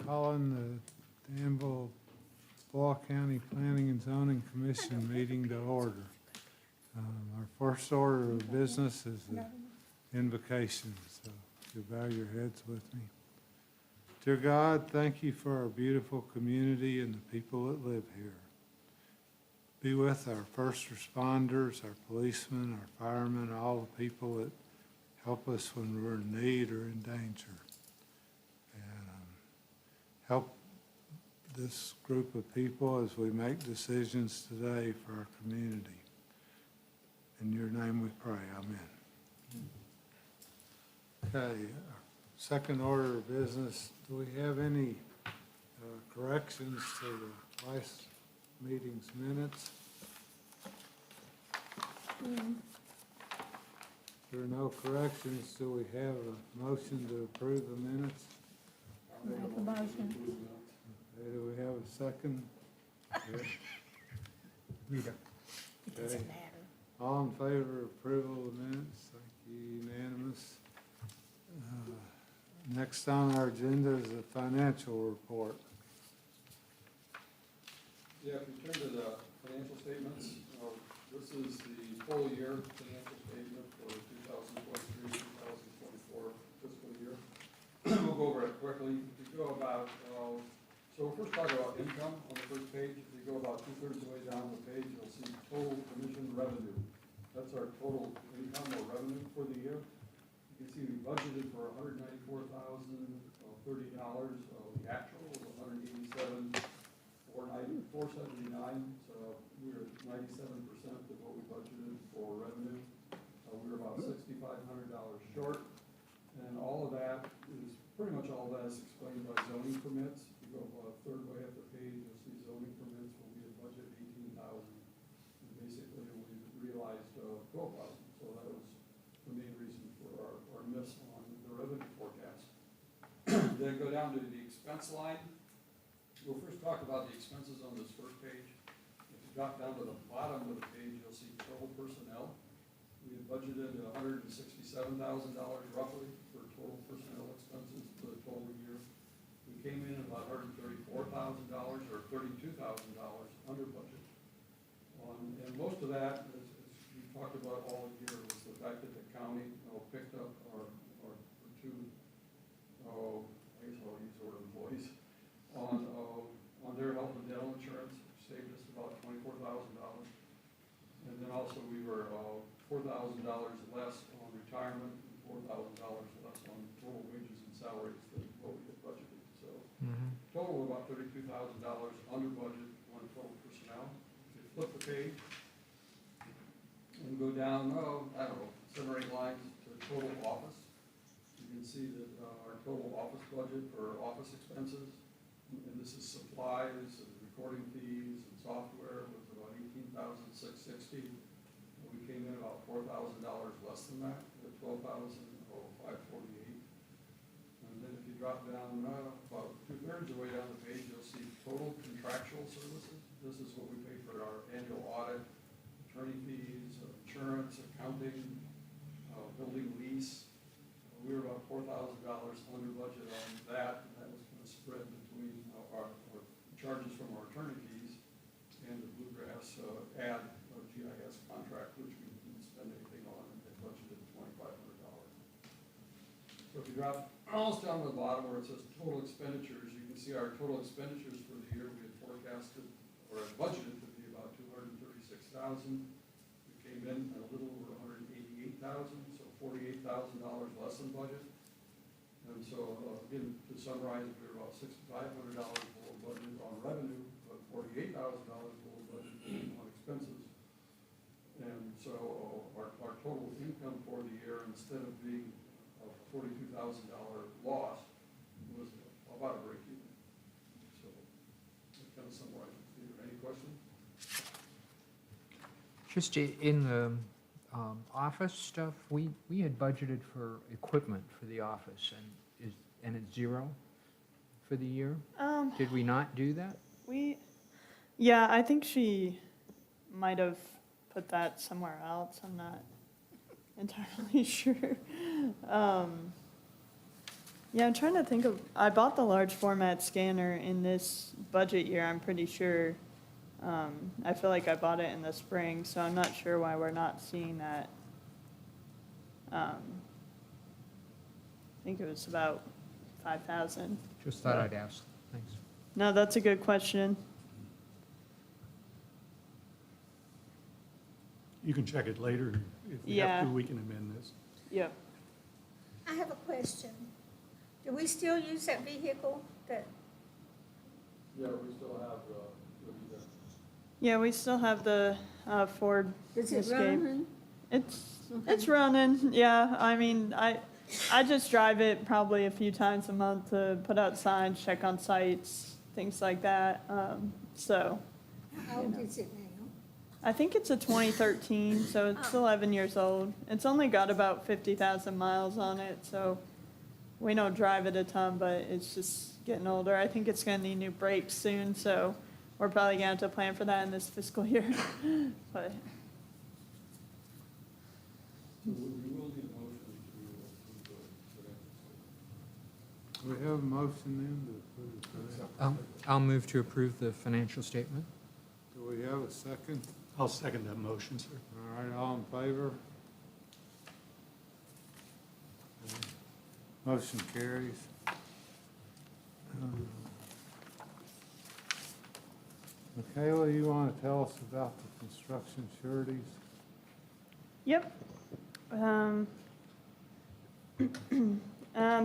calling the Danville-Boyle County Planning and Zoning Commission meeting to order. Our first order of business is the invocation, so if you bow your heads with me. Dear God, thank you for our beautiful community and the people that live here. Be with our first responders, our policemen, our firemen, all the people that help us when we're in need or in danger. And help this group of people as we make decisions today for our community. In your name we pray, amen. Okay, second order of business, do we have any corrections to the last meeting's minutes? If there are no corrections, do we have a motion to approve the minutes? Make a motion. Okay, do we have a second? Okay. It doesn't matter. All in favor of approval of the minutes? Thank you, unanimous. Next on our agenda is the financial report. Yeah, if you turn to the financial statements, this is the full year financial statement for 2023, 2024 fiscal year. We'll go over it quickly. If you go about, so we'll first talk about income on the first page. If you go about 2/3 of the way down the page, you'll see total commission revenue. That's our total income or revenue for the year. You can see we budgeted for $194,030. The actual was $187,479. So we were 97% of what we budgeted for revenue. We were about $6,500 short, and all of that is pretty much all that is explained by zoning permits. If you go about a third way up the page, you'll see zoning permits will be a budget $18,000. And basically, we realized $12,000. So that was the main reason for our miss on the revenue forecast. Then go down to the expense line. We'll first talk about the expenses on this first page. If you drop down to the bottom of the page, you'll see total personnel. We had budgeted $167,000 roughly for total personnel expenses for the total year. We came in about $134,000 or $32,000 under budget. And most of that, as we talked about all year, was the fact that the county picked up our two, I guess I'll use the word employees, on their health and dental insurance, which saved us about $24,000. And then also we were $4,000 less on retirement, and $4,000 less on total wages and salaries than what we had budgeted. So total about $32,000 under budget on total personnel. If you flip the page and go down, I don't know, 7 or 8 lines to total office, you can see that our total office budget for office expenses, and this is supplies and recording fees and software, was about $18,660. We came in about $4,000 less than that, at $12,548. And then if you drop down about 2/3 of the way down the page, you'll see total contractual services. This is what we pay for our annual audit, attorney fees, insurance, accounting, building lease. We were about $4,000 under budget on that, and that was kind of spread between our charges from our attorney fees and the Bluegrass ad GIS contract, which we didn't spend anything on, and they budgeted $2,500. So if you drop almost down to the bottom where it says total expenditures, you can see our total expenditures for the year we had forecasted or budgeted to be about $236,000. We came in at a little over $188,000, so $48,000 less than budget. And so again, to summarize, we were about $6,500 below budget on revenue, but $48,000 below budget on expenses. And so our total income for the year, instead of being a $42,000 loss, was about a break even. So that kind of summarizes it. Any questions? Just in the office stuff, we had budgeted for equipment for the office, and it's zero for the year? Did we not do that? Yeah, I think she might have put that somewhere else. I'm not entirely sure. Yeah, I'm trying to think of, I bought the large format scanner in this budget year, I'm pretty sure. I feel like I bought it in the spring, so I'm not sure why we're not seeing that. I think it was about 5,000. Just thought I'd ask. Thanks. No, that's a good question. You can check it later. If we Yeah. have to, we can amend this. Yep. I have a question. Do we still use that vehicle that, Yeah, we still have the Yeah, we still have the Ford does it Escape. run? It's running, yeah. I mean, I just drive it probably a few times a month to put out signs, check on sites, things like that. So How old is it now? I think it's a 2013, so it's 11 years old. It's only got about 50,000 miles on it, so we don't drive it a ton, but it's just getting older. I think it's gonna need new brakes soon, so we're probably gonna have to plan for that in this fiscal year. But So we will need a motion to approve the financial statement. Do we have a motion then to approve the financial? I'll move to approve the financial statement. Do we have a second? I'll second that motion, sir. All right, all in favor? Okay. Motion carries. Michaela, you want to tell us about the construction sureties? Yep.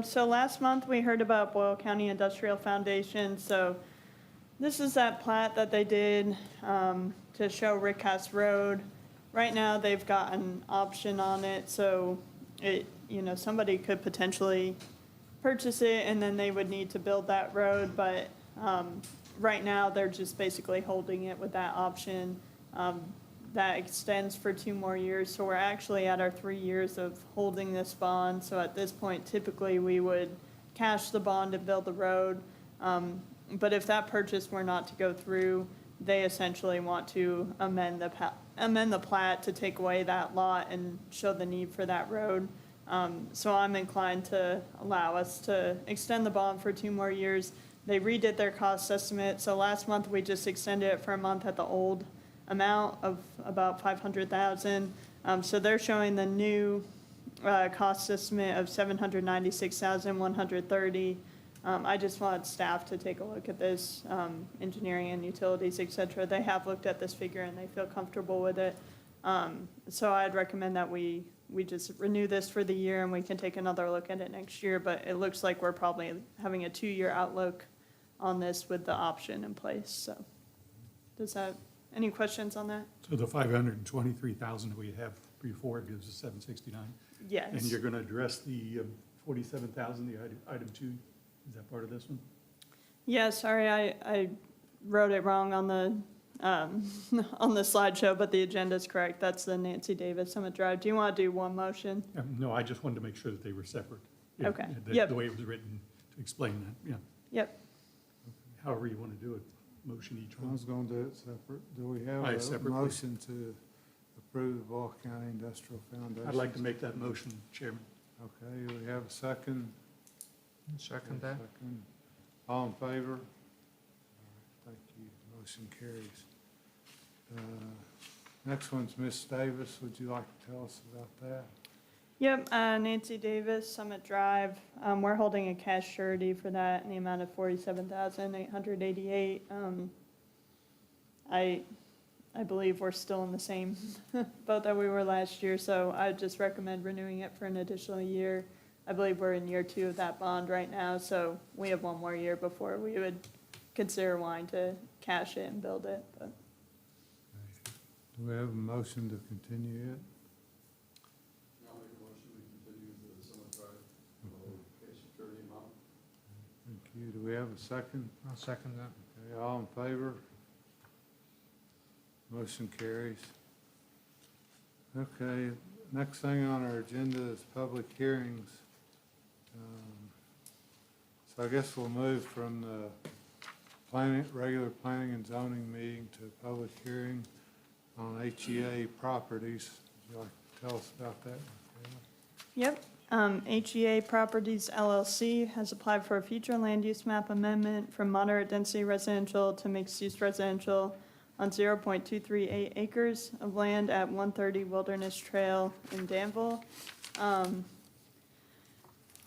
So last month, we heard about Boyle County Industrial Foundation. So this is that plat that they did to show Rickhouse Road. Right now, they've got an option on it, so somebody could potentially purchase it, and then they would need to build that road, but right now, they're just basically holding it with that option. That extends for 2 more years, so we're actually at our 3 years of holding this bond. So at this point, typically, we would cash the bond and build the road. But if that purchase were not to go through, they essentially want to amend the plat to take away that lot and show the need for that road. So I'm inclined to allow us to extend the bond for 2 more years. They redid their cost estimate, so last month we just extended it for a month at the old amount of about 500,000. So they're showing the new cost estimate of 796,130. I just want staff to take a look at this, engineering and utilities, et cetera. They have looked at this figure and they feel comfortable with it. So I'd recommend that we just renew this for the year and we can take another look at it next year. But it looks like we're probably having a 2-year outlook on this with the option in place. So any questions on that? So the 523,000 that we have before gives us 769? Yes. And you're going to address the 47,000, the item 2? Is that part of this one? Yeah, sorry, I wrote it wrong on the on the slideshow, but the agenda's correct. That's the Nancy Davis Summit Drive. Do you want to do one motion? No, I just wanted to make sure that they were separate. Yeah, Okay. the- Yep. The way it was written to explain that, yeah. Yep. However you want to do it, motion each I one. was going to do it separate. Do we have Aye, a separately. motion to approve the Boyle County Industrial Foundation? I'd like to make that motion, Chairman. Okay, we have a second. Second that. Second. All in favor? All right, thank you. Motion carries. Next one's Miss Davis. Would you like to tell us about that? Yep, Nancy Davis, Summit Drive. We're holding a cash surety for that in the amount of 47,888. I believe we're still in the same boat that we were last year, so I just recommend renewing it for an additional year. I believe we're in year 2 of that bond right now, so we have 1 more year before we would consider wanting to cash it and build it, but. Do we have a motion to continue it? I'll make a motion to continue the Summit Drive, case security amount. Thank you. Do we have a second? I'll second that. Okay, all in favor? Motion carries. Okay, next thing on our agenda is public hearings. So I guess we'll move from the regular planning and zoning meeting to public hearing on HEA properties. Would you like to tell us about that, Michaela? Yep, HEA Properties LLC has applied for a future land use map amendment from moderate density residential to mixed-use residential on 0.238 acres of land at 130 Wilderness Trail in Danville.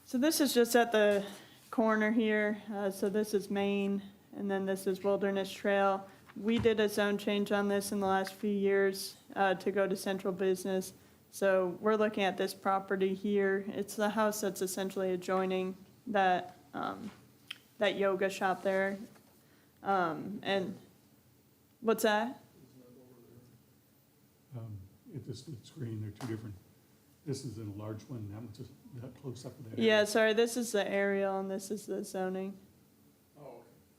So this is just at the corner here. So this is Main, and then this is Wilderness Trail. We did a zone change on this in the last few years to go to central business. So we're looking at this property here. It's the house that's essentially adjoining that, that yoga shop there. And what's that? It's the screen, they're two different, this is in a large one, that one's just that close up with that. Yeah, sorry, this is the aerial and this is the zoning. Oh, okay.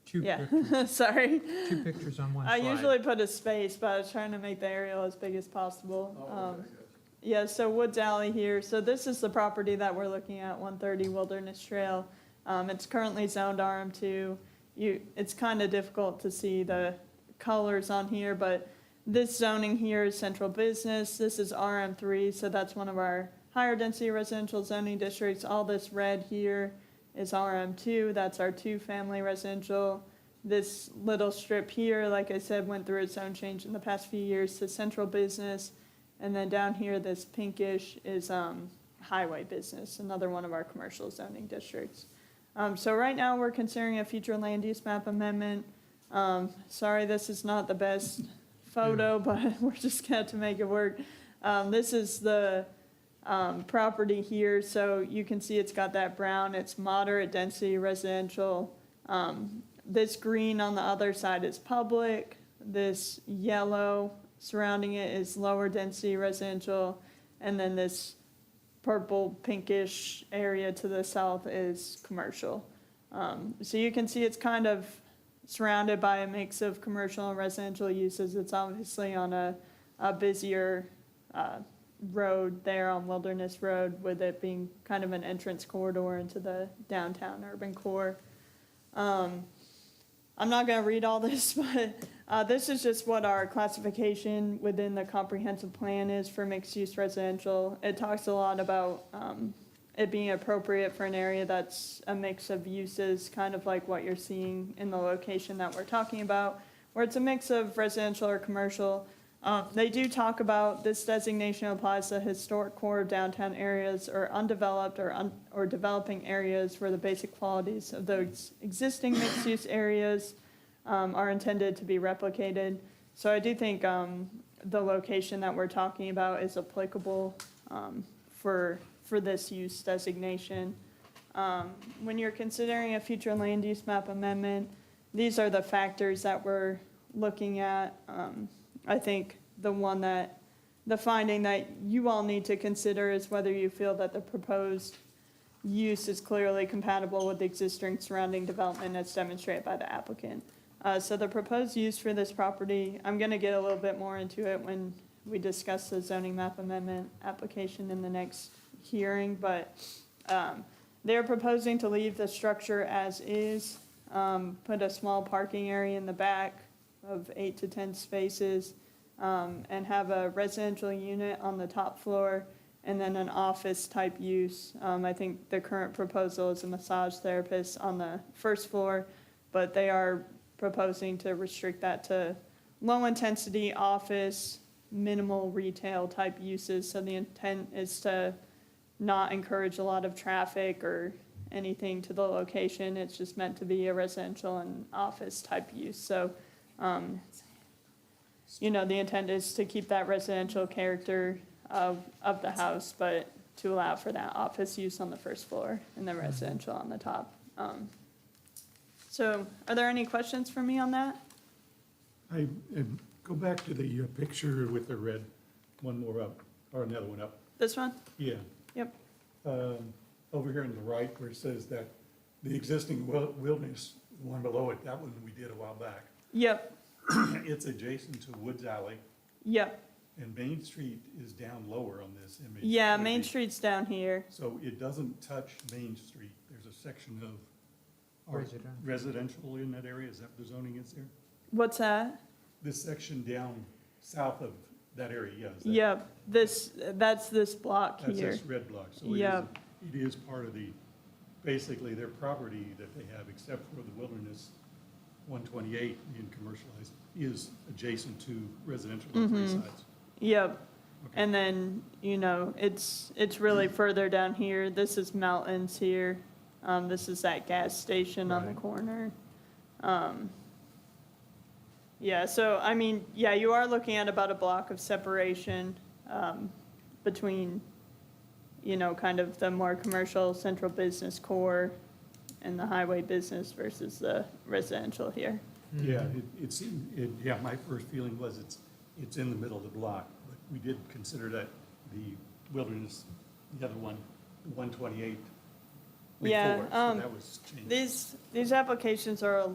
Two Yeah, pictures, sorry. 2 pictures on one I slide. usually put a space, but I was trying to make the aerial as big as possible. Oh, okay, gotcha. Yeah, so Woods Alley here, so this is the property that we're looking at, 130 Wilderness Trail. It's currently zoned RM2. It's kind of difficult to see the colors on here, but this zoning here is central business. This is RM3, so that's one of our higher density residential zoning districts. All this red here is RM2, that's our 2-family residential. This little strip here, like I said, went through a zone change in the past few years to central business. And then down here, this pinkish is highway business, another one of our commercial zoning districts. So right now, we're considering a future land use map amendment. Sorry, this is not the best photo, but we're just going to make it work. This is the property here, so you can see it's got that brown. It's moderate density residential. This green on the other side is public. This yellow surrounding it is lower density residential, and then this purple pinkish area to the south is commercial. So you can see it's kind of surrounded by a mix of commercial and residential uses. It's obviously on a busier road there on Wilderness Road, with it being kind of an entrance corridor into the downtown urban core. I'm not going to read all this, but this is just what our classification within the comprehensive plan is for mixed-use residential. It talks a lot about it being appropriate for an area that's a mix of uses, kind of like what you're seeing in the location that we're talking about, where it's a mix of residential or commercial. They do talk about this designation applies to historic core of downtown areas or undeveloped or developing areas where the basic qualities of those existing mixed-use areas are intended to be replicated. So I do think the location that we're talking about is applicable for this use designation. When you're considering a future land use map amendment, these are the factors that we're looking at. I think the finding that you all need to consider is whether you feel that the proposed use is clearly compatible with the existing surrounding development as demonstrated by the applicant. So the proposed use for this property, I'm going to get a little bit more into it when we discuss the zoning map amendment application in the next hearing, but they're proposing to leave the structure as is, put a small parking area in the back of 8 to 10 spaces, and have a residential unit on the top floor, and then an office type use. I think the current proposal is a massage therapist on the first floor, but they are proposing to restrict that to low intensity office, minimal retail type uses. So the intent is to not encourage a lot of traffic or anything to the location. It's just meant to be a residential and office type use. So the intent is to keep that residential character of the house, but to allow for that office use on the first floor and the residential on the top. So are there any questions for me on that? Go back to the picture with the red, one more up, or another one up. This one? Yeah. Yep. Over here on the right where it says that the existing wilderness, the one below it, that one we did a while back. Yep, It's adjacent to Woods Alley, yep. and Main Street is down lower on this image. Yeah, Would Main be- Street's down here. So it doesn't touch Main Street. There's a section of Residential. residential in that area. Is that the zoning is there? What's that? This section down south of that area, yeah. is that- Yep, that's this block That's here. this red block. So it is Yep. it is part of the, basically their property that they have, except for the Wilderness 128 being commercialized, is adjacent to residential on three sides. Yep. Okay. And then, it's really further down here. This is Mountains here. This is that gas station on the Right. corner. Yeah, so, I mean, yeah, you are looking at about a block of separation, between, kind of the more commercial central business core and the highway business versus the residential here. Yeah, yeah, my first feeling was it's in the middle of the block, but we did consider that the Wilderness, the other one, the 128 Yeah, before, so that was changed. These applications are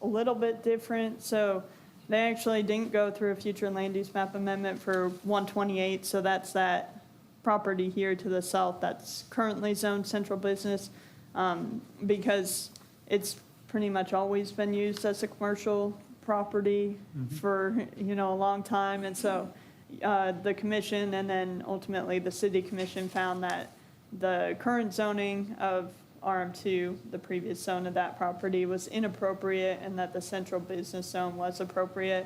a little bit different, so they actually didn't go through a future land use map amendment for 128, so that's that property here to the south that's currently zoned central business, because it's pretty much always been used as a commercial property for, a long time, and so the commission and then ultimately the city commission found that the current zoning of RM2, the previous zone of that property, was inappropriate and that the central business zone was appropriate.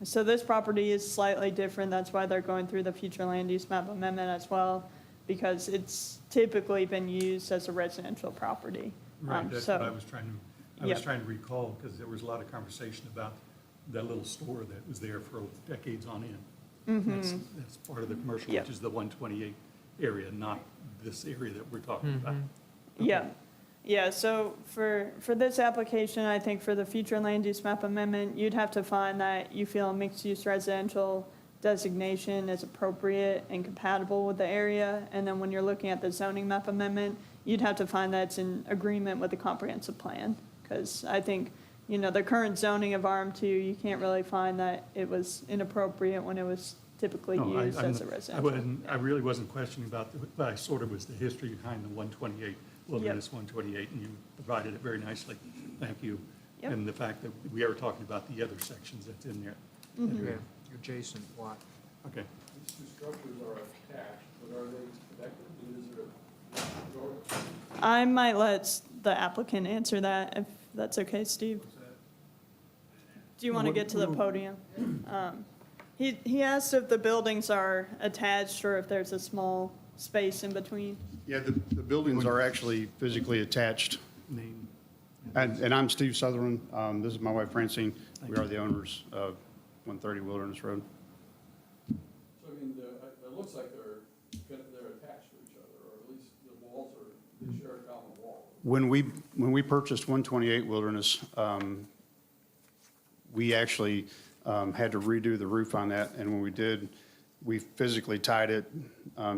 So this property is slightly different. That's why they're going through the future land use map amendment as well, because it's typically been used as a residential property. Right, that's so- what I was Yep. trying to recall, because there was a lot of conversation about that little store that was there for decades on end. That's part of the commercial, Yep. which is the 128 area, not this area that we're talking about. Yeah, yeah, so for this application, I think for the future land use map amendment, you'd have to find that you feel a mixed-use residential designation is appropriate and compatible with the area, and then when you're looking at the zoning map amendment, you'd have to find that it's in agreement with the comprehensive plan, because I think, the current zoning of RM2, you can't really find that it was inappropriate when it was typically No, used as a residential. I really wasn't questioning about, but I sort of was the history behind the 128, Wilderness 128, and you provided it very nicely. Thank you. Yep. And the fact that we are talking about the other sections that's in there. Yeah, adjacent lot. Okay. These two structures are attached, but are they connected? Is there a door? I might let the applicant answer that, if that's okay, Steve. Do you want to get to the podium? He asked if the buildings are attached or if there's a small space in between. Yeah, the buildings are actually physically attached. Name. And I'm Steve Sutherland. This is my wife Francine. We are the owners of 130 Wilderness Road. So I mean, it looks like they're attached to each other, or at least the walls they share a common wall. When we purchased 128 Wilderness, we actually had to redo the roof on that, and when we did, we physically tied it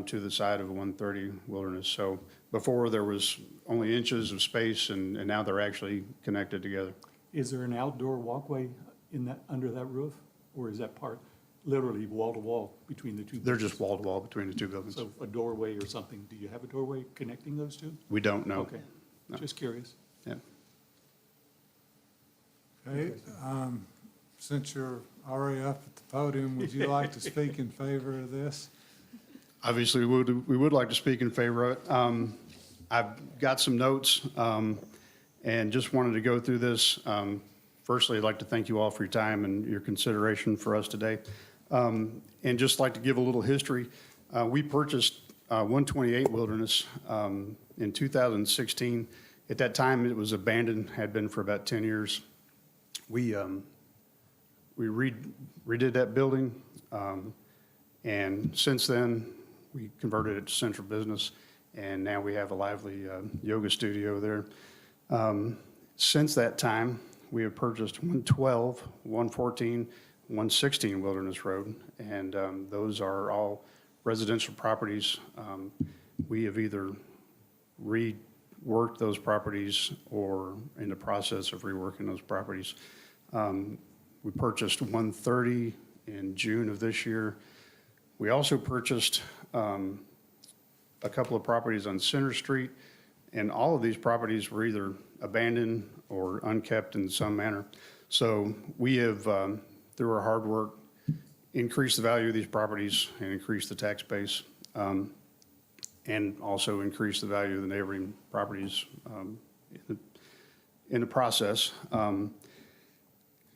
to the side of 130 Wilderness. So before, there was only inches of space, and now they're actually connected together. Is there an outdoor walkway in that, under that roof? Or is that part, literally wall to wall between the two? They're just wall to wall between the two buildings. So a doorway or something, do you have a doorway connecting those two? We don't know. Okay, No. just curious. Yeah. Okay, since you're already up at the podium, would you like to speak in favor of this? Obviously, we would like to speak in favor of it. I've got some notes, and just wanted to go through this. Firstly, I'd like to thank you all for your time and your consideration for us today. And just like to give a little history. We purchased 128 Wilderness in 2016. At that time, it was abandoned, had been for about 10 years. We redid that building, and since then, we converted it to central business, and now we have a lively yoga studio there. Since that time, we have purchased 112, 114, 116 Wilderness Road, and those are all residential properties. We have either reworked those properties or in the process of reworking those properties. We purchased 130 in June of this year. We also purchased a couple of properties on Center Street, and all of these properties were either abandoned or unkept in some manner. So we have, through our hard work, increased the value of these properties and increased the tax base. and also increase the value of the neighboring properties in the process.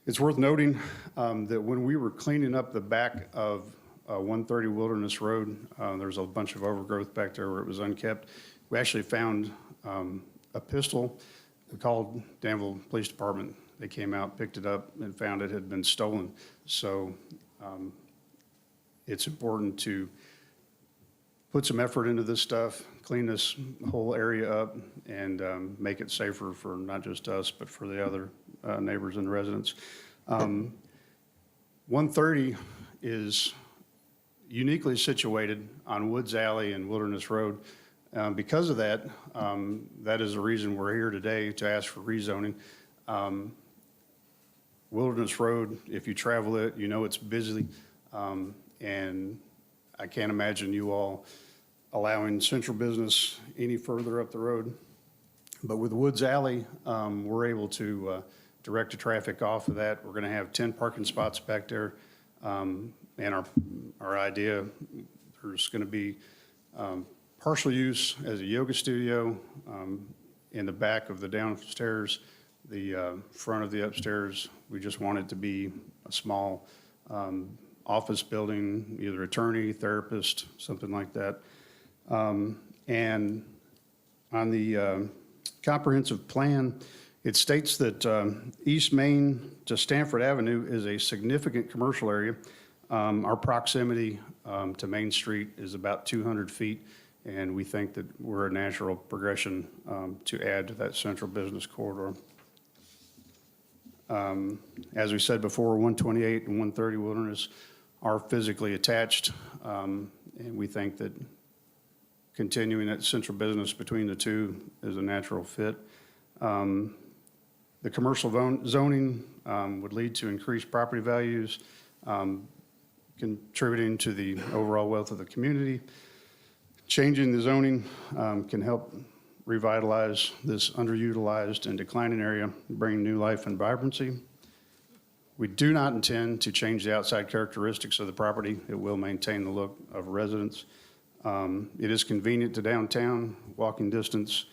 It's worth noting that when we were cleaning up the back of 130 Wilderness Road, there was a bunch of overgrowth back there where it was unkept. We actually found a pistol. We called Danville Police Department. They came out, picked it up, and found it had been stolen. So it's important to put some effort into this stuff, clean this whole area up, and make it safer for not just us, but for the other neighbors and residents. 130 is uniquely situated on Woods Alley and Wilderness Road. Because of that, that is the reason we're here today to ask for rezoning. Wilderness Road, if you travel it, you know it's busy, and I can't imagine you all allowing central business any further up the road. But with Woods Alley, we're able to direct the traffic off of that. We're going to have 10 parking spots back there, and our idea, there's going to be partial use as a yoga studio in the back of the downstairs, the front of the upstairs. We just want it to be a small office building, either attorney, therapist, something like that. And on the comprehensive plan, it states that East Main to Stanford Avenue is a significant commercial area. Our proximity to Main Street is about 200 feet, and we think that we're a natural progression to add to that central business corridor. As we said before, 128 and 130 Wilderness are physically attached, and we think that continuing that central business between the two is a natural fit. The commercial zoning would lead to increased property values, contributing to the overall wealth of the community. Changing the zoning can help revitalize this underutilized and declining area, bring new life and vibrancy. We do not intend to change the outside characteristics of the property. It will maintain the look of residents. It is convenient to downtown, walking distance,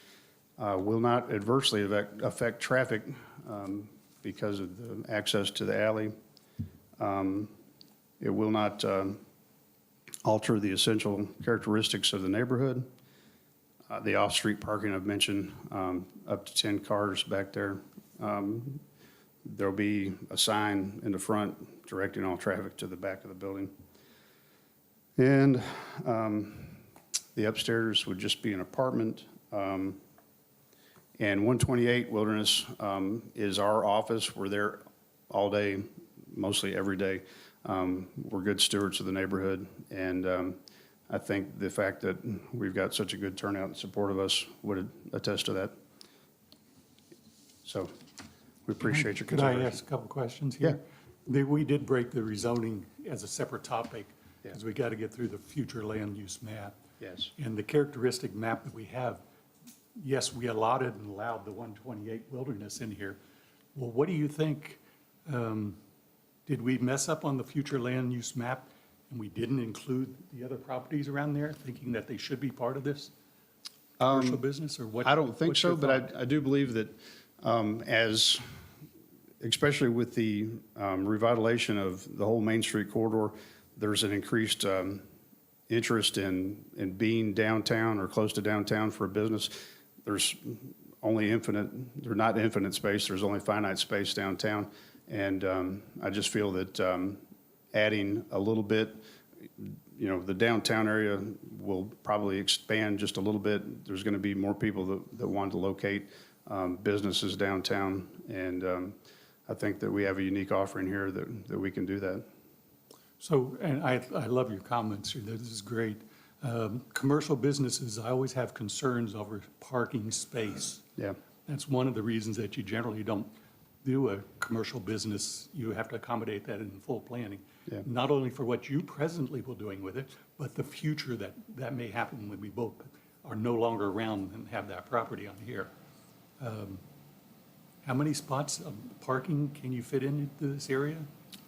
will not adversely affect traffic because of the access to the alley. It will not alter the essential characteristics of the neighborhood. The off-street parking I've mentioned, up to 10 cars back there. There'll be a sign in the front directing all traffic to the back of the building. And the upstairs would just be an apartment. And 128 Wilderness is our office. We're there all day, mostly every day. We're good stewards of the neighborhood, and I think the fact that we've got such a good turnout in support of us would attest to that. So we appreciate your Could consideration. I ask a couple questions here? Yeah. We did break the rezoning as a separate topic, because we got to get through the future land use map. Yes. And the characteristic map that we have, yes, we allotted and allowed the 128 Wilderness in here. Well, what do you think? Did we mess up on the future land use map and we didn't include the other properties around there, thinking that they should be part of this commercial business, or what? I don't think what's so, your but thought? I do believe that especially with the revitalization of the whole Main Street corridor, there's an increased interest in being downtown or close to downtown for a business. There's not infinite space, there's only finite space downtown. And I just feel that adding a little bit, the downtown area will probably expand just a little bit. There's going to be more people that want to locate businesses downtown. And I think that we have a unique offering here that we can do that. So, and I love your comments here. This is great. Commercial businesses, I always have concerns over parking space. Yeah. That's one of the reasons that you generally don't do a commercial business. You have to accommodate that in full planning. Yeah. Not only for what you presently will doing with it, but the future that may happen when we both are no longer around and have that property on here. How many spots of parking can you fit into this area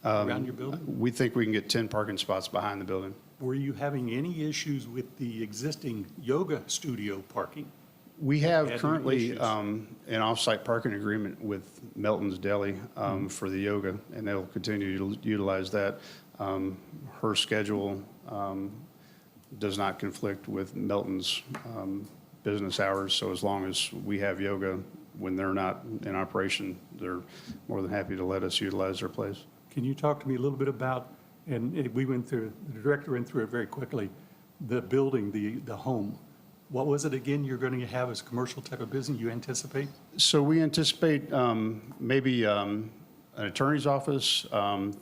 around your building? We think we can get 10 parking spots behind the building. were you having any issues with the existing yoga studio parking? We have Had any currently issues? an off-site parking agreement with Melton's Deli for the yoga, and they'll continue to utilize that. Her schedule does not conflict with Melton's business hours, so as long as we have yoga when they're not in operation, they're more than happy to let us utilize their place. Can you talk to me a little bit about, and we went through, the director went through it very quickly, the building, the home. What was it again you're going to have as a commercial type of business you anticipate? So we anticipate maybe an attorney's office,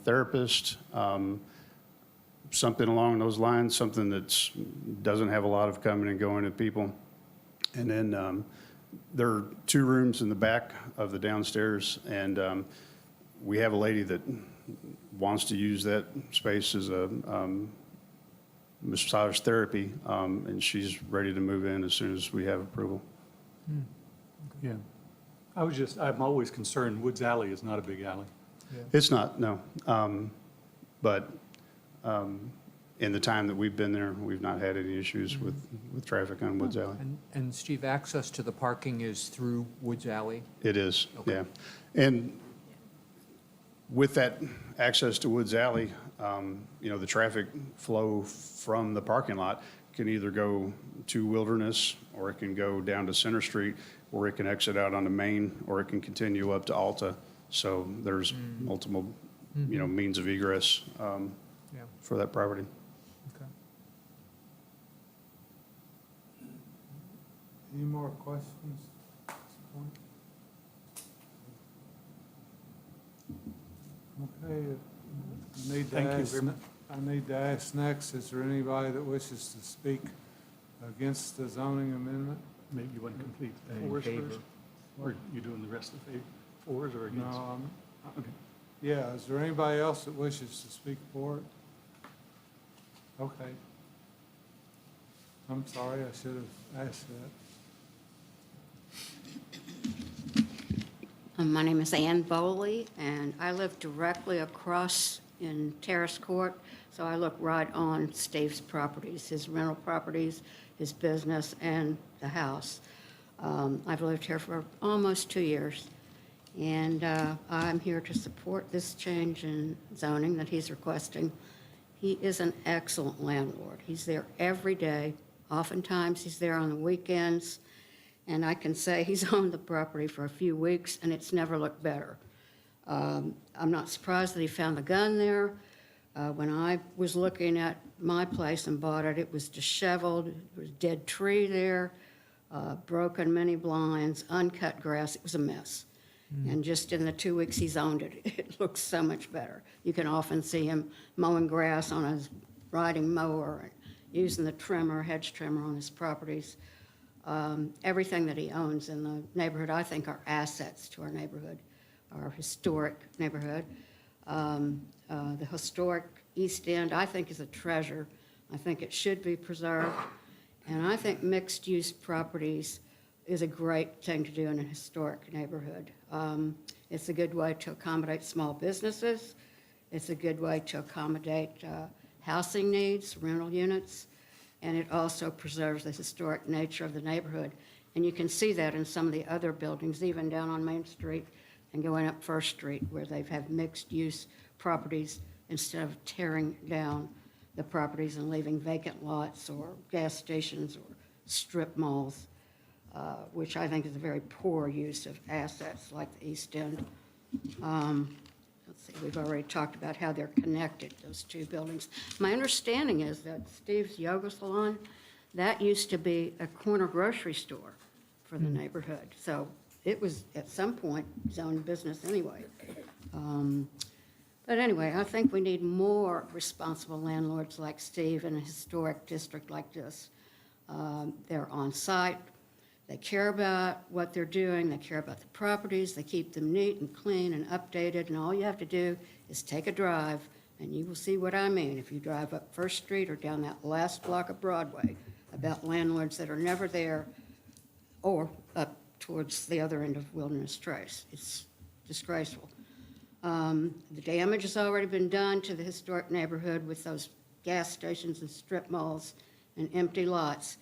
therapist, something along those lines, something that's doesn't have a lot of coming and going of people. And then there are 2 rooms in the back of the downstairs, and we have a lady that wants to use that space as a massage therapy, and she's ready to move in as soon as we have approval. Yeah. I'm always concerned, Woods Alley is not a big alley. It's not, no. But in the time that we've been there, we've not had any issues with traffic on Woods Alley. And Steve, access to the parking is through Woods Alley? It is, Okay. yeah. And with that access to Woods Alley, the traffic flow from the parking lot can either go to Wilderness, or it can go down to Center Street, or it can exit out onto Main, or it can continue up to Alta. So there's multiple, means of egress Yeah, for that property. okay. Any more questions at this point? Okay, I need to ask next, is there anybody that wishes to speak against the zoning amendment? Maybe you want to complete the In fours favor. first? Or you doing the rest of the fours or against? No, Okay. yeah, is there anybody else that wishes to speak for it? Okay. I'm sorry, I should have asked that. My name is Ann Bowley, and I live directly across in Terrace Court, so I look right on Steve's properties, his rental properties, his business, and the house. I've lived here for almost 2 years, and I'm here to support this change in zoning that he's requesting. He is an excellent landlord. He's there every day. Oftentimes, he's there on the weekends. And I can say he's owned the property for a few weeks, and it's never looked better. I'm not surprised that he found the gun there. When I was looking at my place and bought it, it was disheveled. There was a dead tree there, broken many blinds, uncut grass. It was a mess. And just in the 2 weeks he's owned it, it looks so much better. You can often see him mowing grass on his riding mower, and using the trimmer, hedge trimmer on his properties. Everything that he owns in the neighborhood, I think, are assets to our neighborhood, our historic neighborhood. The historic East End, I think, is a treasure. I think it should be preserved. And I think mixed-use properties is a great thing to do in a historic neighborhood. It's a good way to accommodate small businesses. It's a good way to accommodate housing needs, rental units. And it also preserves the historic nature of the neighborhood. And you can see that in some of the other buildings, even down on Main Street and going up First Street, where they've had mixed-use properties instead of tearing down the properties and leaving vacant lots or gas stations or strip malls, which I think is a very poor use of assets like the East End. Let's see, we've already talked about how they're connected, those 2 buildings. My understanding is that Steve's Yoga Salon, that used to be a corner grocery store for the neighborhood. So it was at some point zoned business anyway. But anyway, I think we need more responsible landlords like Steve in a historic district like this. They're on site. They care about what they're doing. They care about the properties. They keep them neat and clean and updated. And all you have to do is take a drive, and you will see what I mean if you drive up First Street or down that last block of Broadway, about landlords that are never there, or up towards the other end of Wilderness Trace. It's disgraceful. The damage has already been done to the historic neighborhood with those gas stations and strip malls and empty lots.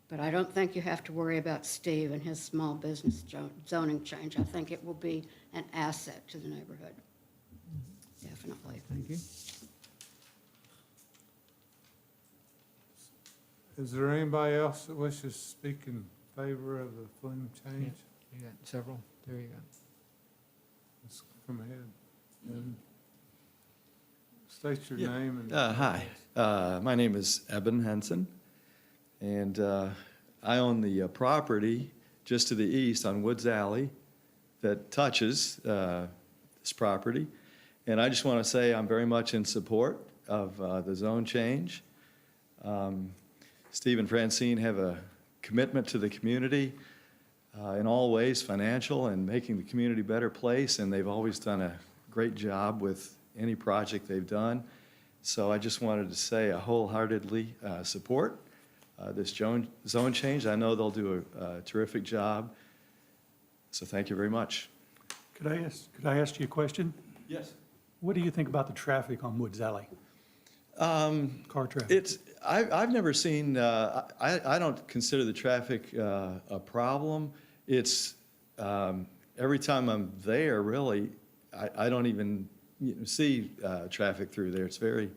But I don't think you have to worry about Steve and his small business zoning change. I think it will be an asset to the neighborhood. Definitely. Thank you. Is there anybody else that wishes to speak in favor of the flume change? You got several? There you go. Let's come ahead. Evan. State your Yeah. name and. Hi, my name is Eben Henson, and I own the property just to the east on Woods Alley that touches this property. And I just want to say I'm very much in support of the zone change. Steve and Francine have a commitment to the community in all ways, financial and making the community a better place, and they've always done a great job with any project they've done. So I just wanted to say I wholeheartedly support this zone change. I know they'll do a terrific job. So thank you very much. Could I ask you a question? Yes. What do you think about the traffic on Woods Alley? Car traffic? I've never seen, I don't consider the traffic a problem. It's, every time I'm there, really, I don't even see traffic through there. It's very,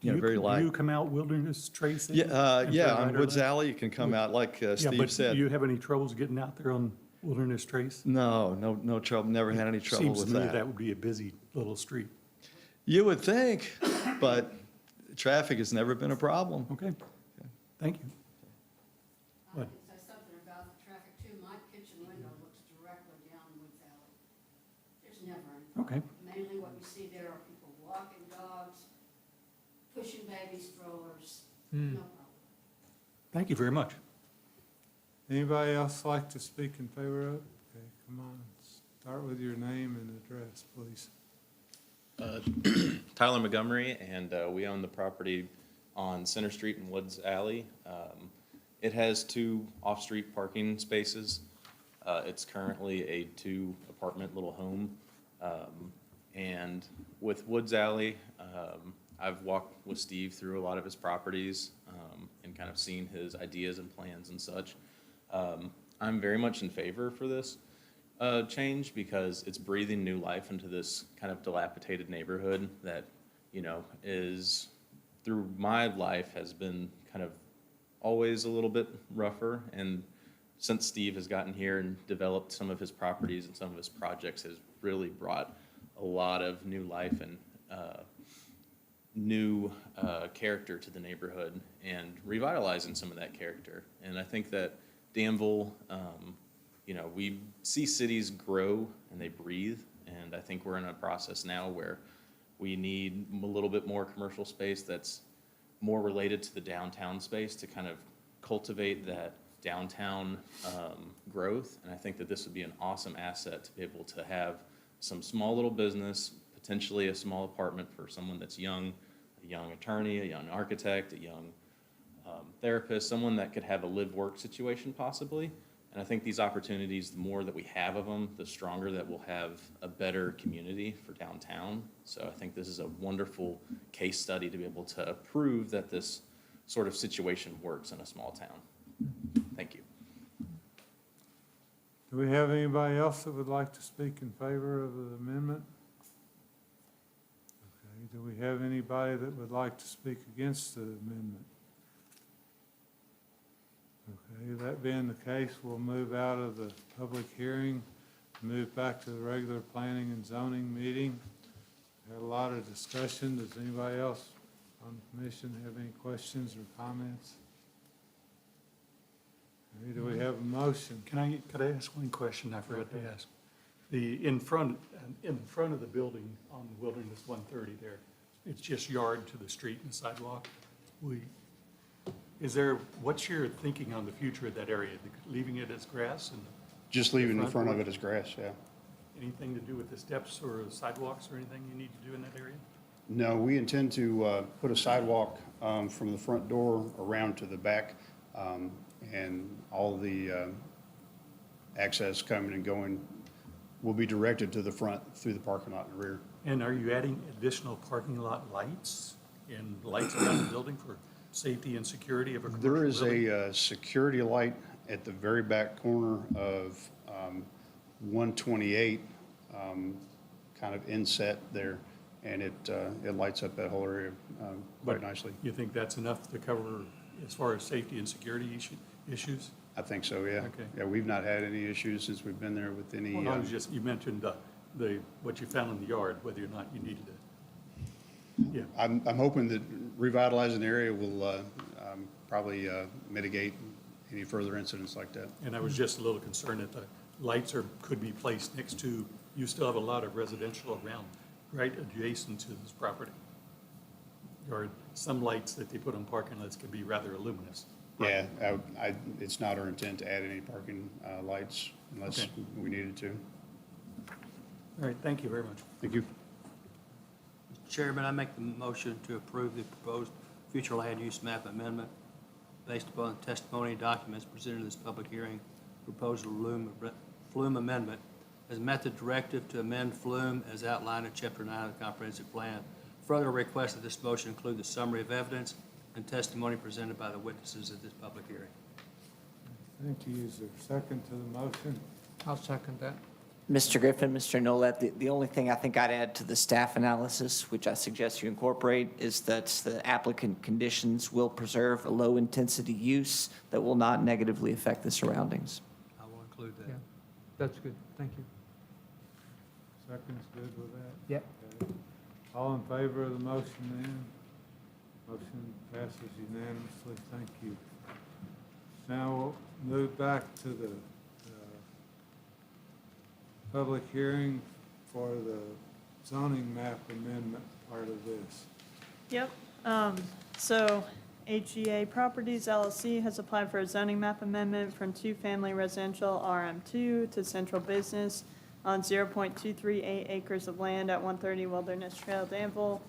very light. Do you come out Wilderness Trace? Yeah, and yeah, turn on right or Woods left? Alley, you can come out, like Yeah, Steve but do said. you have any troubles getting out there on Wilderness Trace? No trouble, never had any trouble Seems with to me that. that would be a busy little street. You would think, but traffic has never been a problem. Okay, thank you. I What? can say something about the traffic too. My kitchen window looks directly down Woods Alley. There's never any Okay. problem. Mainly what you see there are people walking dogs, pushing baby strollers, no problem. Thank you very much. Anybody else like to speak in favor of it? Okay, come on, start with your name and address, please. Tyler Montgomery, and we own the property on Center Street and Woods Alley. It has 2 off-street parking spaces. It's currently a 2-apartment little home. And with Woods Alley, I've walked with Steve through a lot of his properties and kind of seen his ideas and plans and such. I'm very much in favor for this change because it's breathing new life into this kind of dilapidated neighborhood that, is through my life has been kind of always a little bit rougher. And since Steve has gotten here and developed some of his properties and some of his projects has really brought a lot of new life and new character to the neighborhood and revitalizing some of that character. And I think that Danville, we see cities grow and they breathe, and I think we're in a process now where we need a little bit more commercial space that's more related to the downtown space to kind of cultivate that downtown growth. And I think that this would be an awesome asset to be able to have some small little business, potentially a small apartment for someone that's young, a young attorney, a young architect, a young therapist, someone that could have a live-work situation possibly. And I think these opportunities, the more that we have of them, the stronger that we'll have a better community for downtown. So I think this is a wonderful case study to be able to prove that this sort of situation works in a small town. Thank you. Do we have anybody else that would like to speak in favor of the amendment? Okay, do we have anybody that would like to speak against the amendment? Okay, that being the case, we'll move out of the public hearing, move back to the regular planning and zoning meeting. Had a lot of discussion. Does anybody else on the commission have any questions or comments? Okay, do we have a motion? Could I ask one question I forgot to ask? In front of the building on Wilderness 130 there, it's just yard to the street and sidewalk. What's your thinking on the future of that area? Leaving it as grass and Just leaving in front front of porch? it as grass, yeah. anything to do with the steps or sidewalks or anything you need to do in that area? No, we intend to put a sidewalk from the front door around to the back, and all the access coming and going will be directed to the front through the parking lot in the rear. And are you adding additional parking lot lights and lights around the building for safety and security of a commercial There is building? a security light at the very back corner of 128, kind of inset there, and it lights up that whole area quite But nicely. You think that's enough to cover as far as safety and security issues? I think so, yeah. Okay. Yeah, we've not had any issues since we've been there with any, Well, I was just, you mentioned what you found in the yard, whether or not you needed it. Yeah, I'm hoping that revitalizing the area will probably mitigate any further incidents like that. and I was just a little concerned that the lights could be placed next to, you still have a lot of residential around, right adjacent to this property. Or some lights that they put on parking lots could be rather luminous. Yeah, it's not our intent to add any parking lights unless Okay. we needed to. All right, thank you very much. Thank you. Mr. Chairman, I make the motion to approve the proposed future land use map amendment based upon the testimony and documents presented in this public hearing. Proposed Flume amendment as method directive to amend Flume as outlined in Chapter 9 of the Comprehensive Plan. Further request that this motion include the summary of evidence and testimony presented by the witnesses at this public hearing. Thank you. Is there a second to the motion? I'll second that. Mr. Griffin, Mr. Nolet, the only thing I think I'd add to the staff analysis, which I suggest you incorporate, is that the applicant conditions will preserve a low-intensity use that will not negatively affect the surroundings. I will include Yeah, that. that's good. Thank you. Second's good with that? Yep. Okay. All in favor of the motion then? Motion passes unanimously. Thank you. Now we'll move back to the public hearing for the zoning map amendment part of this. Yep. So HEA Properties LLC has applied for a zoning map amendment from two-family residential RM2 to central business on 0.238 acres of land at 130 Wilderness Trail, Danville.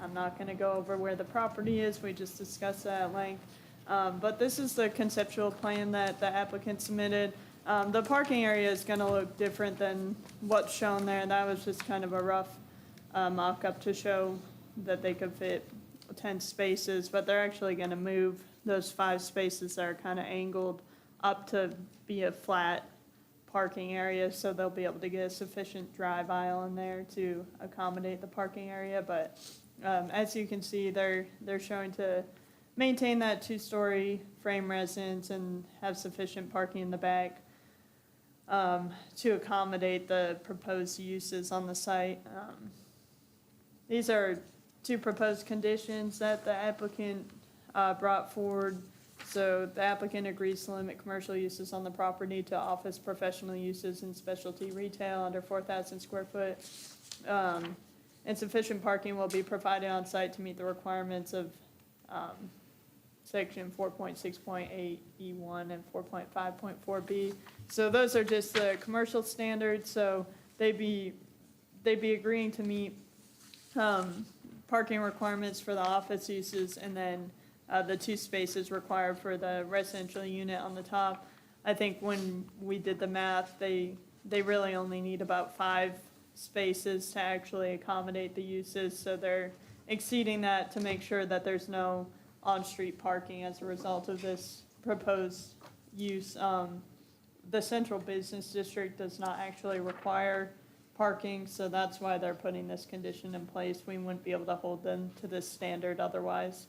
I'm not going to go over where the property is. We just discussed that at length. But this is the conceptual plan that the applicant submitted. The parking area is going to look different than what's shown there. That was just kind of a rough mock-up to show that they could fit 10 spaces, but they're actually going to move those 5 spaces that are kind of angled up to be a flat parking area, so they'll be able to get a sufficient drive aisle in there to accommodate the parking area. But as you can see, they're showing to maintain that 2-story frame residence and have sufficient parking in the back to accommodate the proposed uses on the site. These are 2 proposed conditions that the applicant brought forward. So the applicant agrees to limit commercial uses on the property to office, professional uses, and specialty retail under 4,000 square foot. And sufficient parking will be provided on site to meet the requirements of section 4.6.8E1 and 4.5.4B. So those are just the commercial standards, so they'd be agreeing to meet parking requirements for the office uses, and then the 2 spaces required for the residential unit on the top. I think when we did the math, they really only need about 5 spaces to actually accommodate the uses, so they're exceeding that to make sure that there's no on-street parking as a result of this proposed use. The central business district does not actually require parking, so that's why they're putting this condition in place. We wouldn't be able to hold them to this standard otherwise.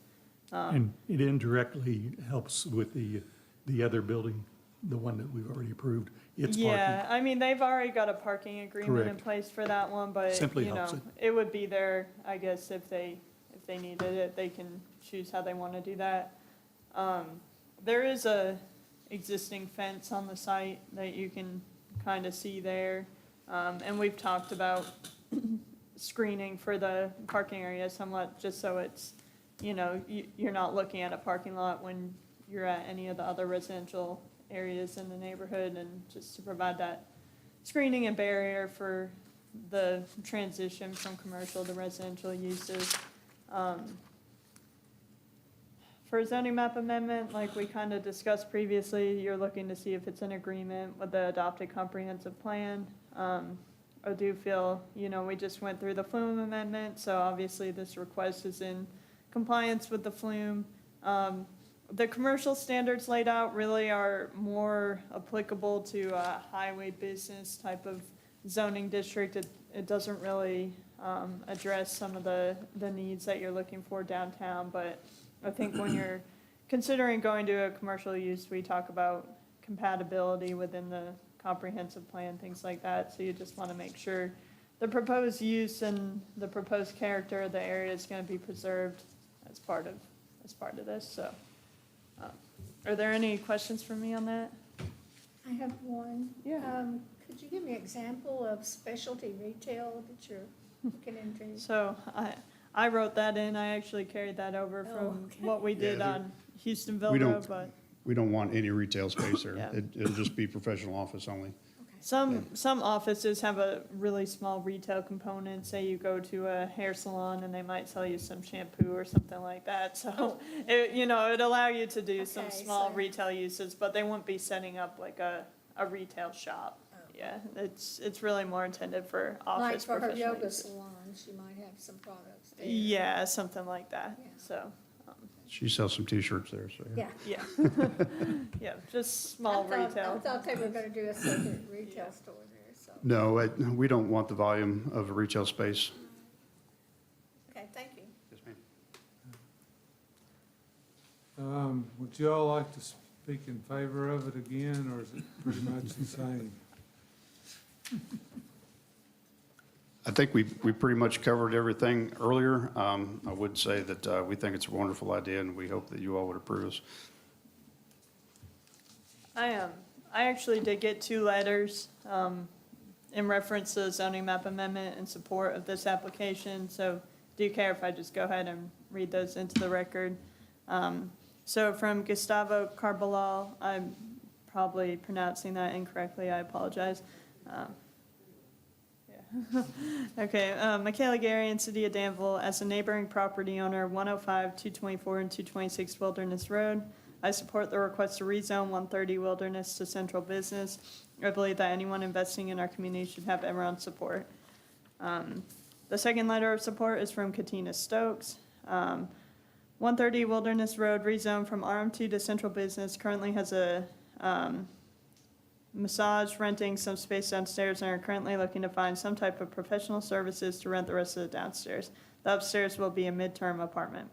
And it indirectly helps with the other building, the one that we've already approved, its parking. Yeah, I mean, they've already got a parking agreement in Correct. place for that one, but, Simply you know, helps it. it would be there, I guess, if they needed it, they can choose how they want to do that. There is a existing fence on the site that you can kind of see there. And we've talked about screening for the parking area somewhat, just so it's, you know, you're not looking at a parking lot when you're at any of the other residential areas in the neighborhood, and just to provide that screening and barrier for the transition from commercial to residential uses. For a zoning map amendment, like we kind of discussed previously, you're looking to see if it's in agreement with the adopted comprehensive plan. I do feel, you know, we just went through the Flume amendment, so obviously this request is in compliance with the flume. The commercial standards laid out really are more applicable to a highway business type of zoning district. It doesn't really address some of the needs that you're looking for downtown, but I think when you're considering going to a commercial use, we talk about compatibility within the comprehensive plan, things like that. So you just want to make sure the proposed use and the proposed character of the area is going to be preserved as part of this. So, are there any questions for me on that? I have one. Yeah. Could you give me an example of specialty retail that you're looking into? So I wrote that in. I actually carried that over Oh, from okay. what we did Yeah, on Houstonville we don't- Road, but We don't want any retail space there. Yeah. It'll just be professional office only. some offices have a really small retail component. Say you go to a hair salon and they might sell you some shampoo or something like that. So, it'd allow you to do some Okay, small so- retail uses, but they wouldn't be setting up like a retail shop. Oh. Yeah, it's really more intended for Like office for her professional yoga uses. salon, she might have some products there. Yeah, something like that. Yeah. So, She sells some T-shirts there, so yeah. Yeah. yeah. Yeah, just small I retail. thought they were gonna do a separate retail store there, so. No, we don't want the volume of a retail space. Okay, thank you. Yes, ma'am. Would you all like to speak in favor of it again, or is it pretty much the same? I think we pretty much covered everything earlier. I would say that we think it's a wonderful idea, and we hope that you all would approve us. I actually did get 2 letters in reference to the zoning map amendment in support of this application. So do you care if I just go ahead and read those into the record? So from Gustavo Carballal, I'm probably pronouncing that incorrectly, I apologize. Okay, Michaela Gary in City of Danville, as a neighboring property owner, 105, 224, and 226 Wilderness Road. I support the request to rezone 130 Wilderness to central business. I believe that anyone investing in our community should have everyone's support. The second letter of support is from Katina Stokes. 130 Wilderness Road rezone from RM2 to central business currently has a massage, renting some space downstairs, and are currently looking to find some type of professional services to rent the rest of the downstairs. The upstairs will be a midterm apartment.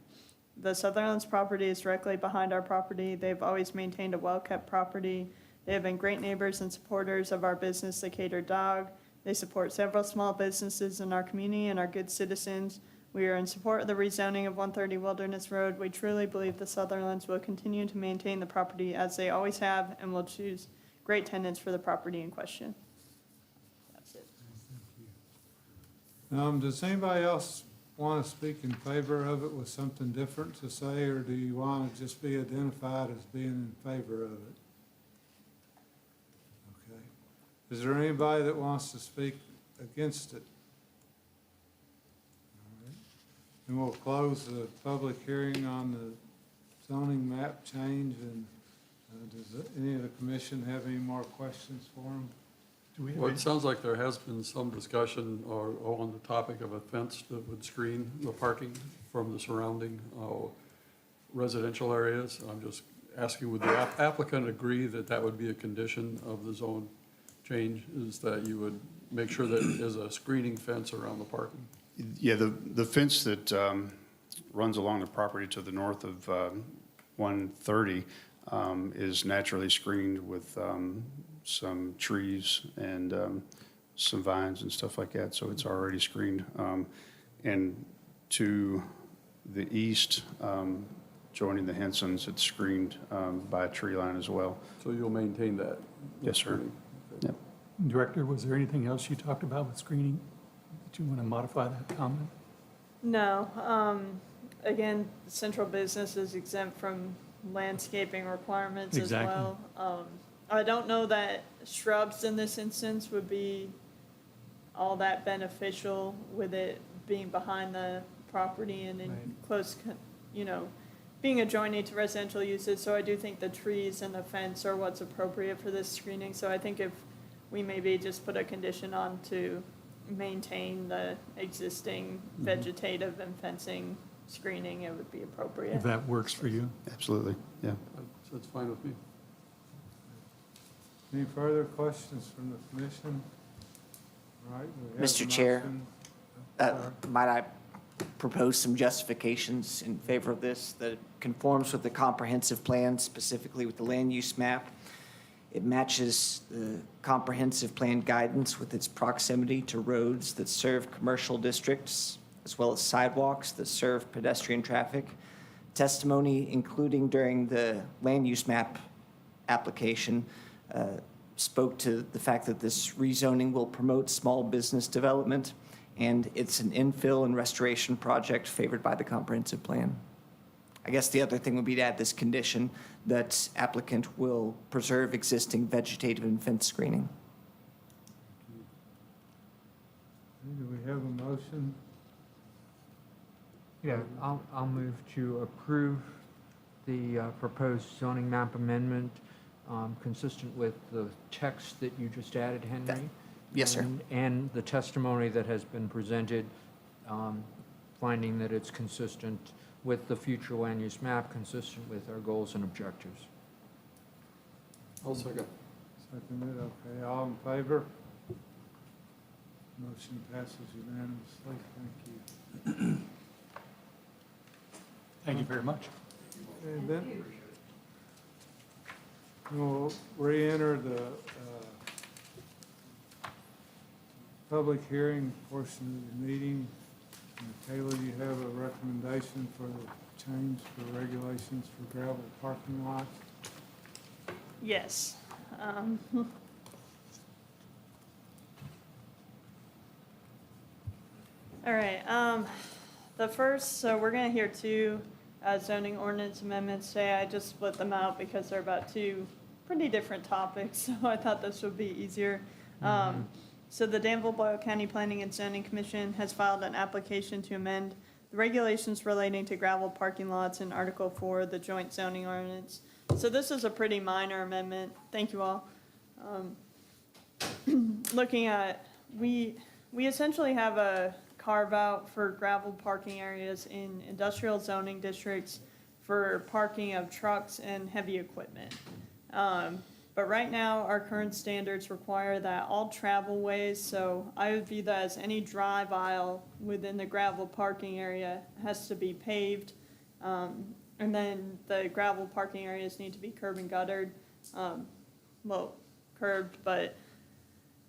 The Sutherland's property is directly behind our property. They've always maintained a well-kept property. They have been great neighbors and supporters of our business, The Cater Dog. They support several small businesses in our community and are good citizens. We are in support of the rezoning of 130 Wilderness Road. We truly believe the Sutherlands will continue to maintain the property as they always have and will choose great tenants for the property in question. That's it. Does anybody else want to speak in favor of it with something different to say, or do you want to just be identified as being in favor of it? Okay. Is there anybody that wants to speak against it? All right. And we'll close the public hearing on the zoning map change, and does any of the commission have any more questions for them? Well, it sounds like there has been some discussion or on the topic of a fence that would screen the parking from the surrounding residential areas. I'm just asking, would the applicant agree that that would be a condition of the zone change, is that you would make sure that there's a screening fence around the parking? Yeah, the fence that runs along the property to the north of 130 is naturally screened with some trees and some vines and stuff like that, so it's already screened. And to the east, joining the Hensons, it's screened by a tree line as well. So you'll maintain that? Yes, sir. Yep. Director, was there anything else you talked about with screening that you want to modify that comment? No, again, central business is exempt from landscaping requirements as Exactly. well. I don't know that shrubs in this instance would be all that beneficial with it being behind the property and in Right. close, being adjoining to residential uses. So I do think the trees and the fence are what's appropriate for this screening. So I think if we maybe just put a condition on to maintain the existing vegetative and fencing screening, it would be appropriate. If that works for you. Absolutely, yeah. So it's fine with me. Any further questions from the commission? All right, we have a Mr. Chair, motion. Might I propose some justifications in favor of this that conforms with the comprehensive plan, specifically with the land use map? It matches the comprehensive plan guidance with its proximity to roads that serve commercial districts, as well as sidewalks that serve pedestrian traffic. Testimony, including during the land use map application, spoke to the fact that this rezoning will promote small business development, and it's an infill and restoration project favored by the comprehensive plan. I guess the other thing would be to add this condition that applicant will preserve existing vegetative and fence screening. Do we have a motion? Yeah, I'll move to approve the proposed zoning map amendment consistent with the text that you just added, Henry. Yes, sir. And the testimony that has been presented, finding that it's consistent with the future land use map, consistent with our goals and objectives. I'll second. Seconded, okay, all in favor? Motion passes unanimously, thank you. Thank you very much. Okay, then, we'll re-enter the public hearing portion of the meeting. And Kayla, you have a recommendation for the change for regulations for gravel parking lots? Yes. All right, the first, so we're gonna hear two zoning ordinance amendments today. I just split them out because they're about two pretty different topics, so I thought this would be easier. So the Danville-Boyle County Planning and Zoning Commission has filed an application to amend the regulations relating to gravel parking lots in Article 4 of the joint zoning ordinance. So this is a pretty minor amendment. Thank you all. Looking at, we essentially have a carve out for gravel parking areas in industrial zoning districts for parking of trucks and heavy equipment. But right now, our current standards require that all travel ways, so I would view that as any drive aisle within the gravel parking area has to be paved. And then the gravel parking areas need to be curb and guttered, well, curbed, but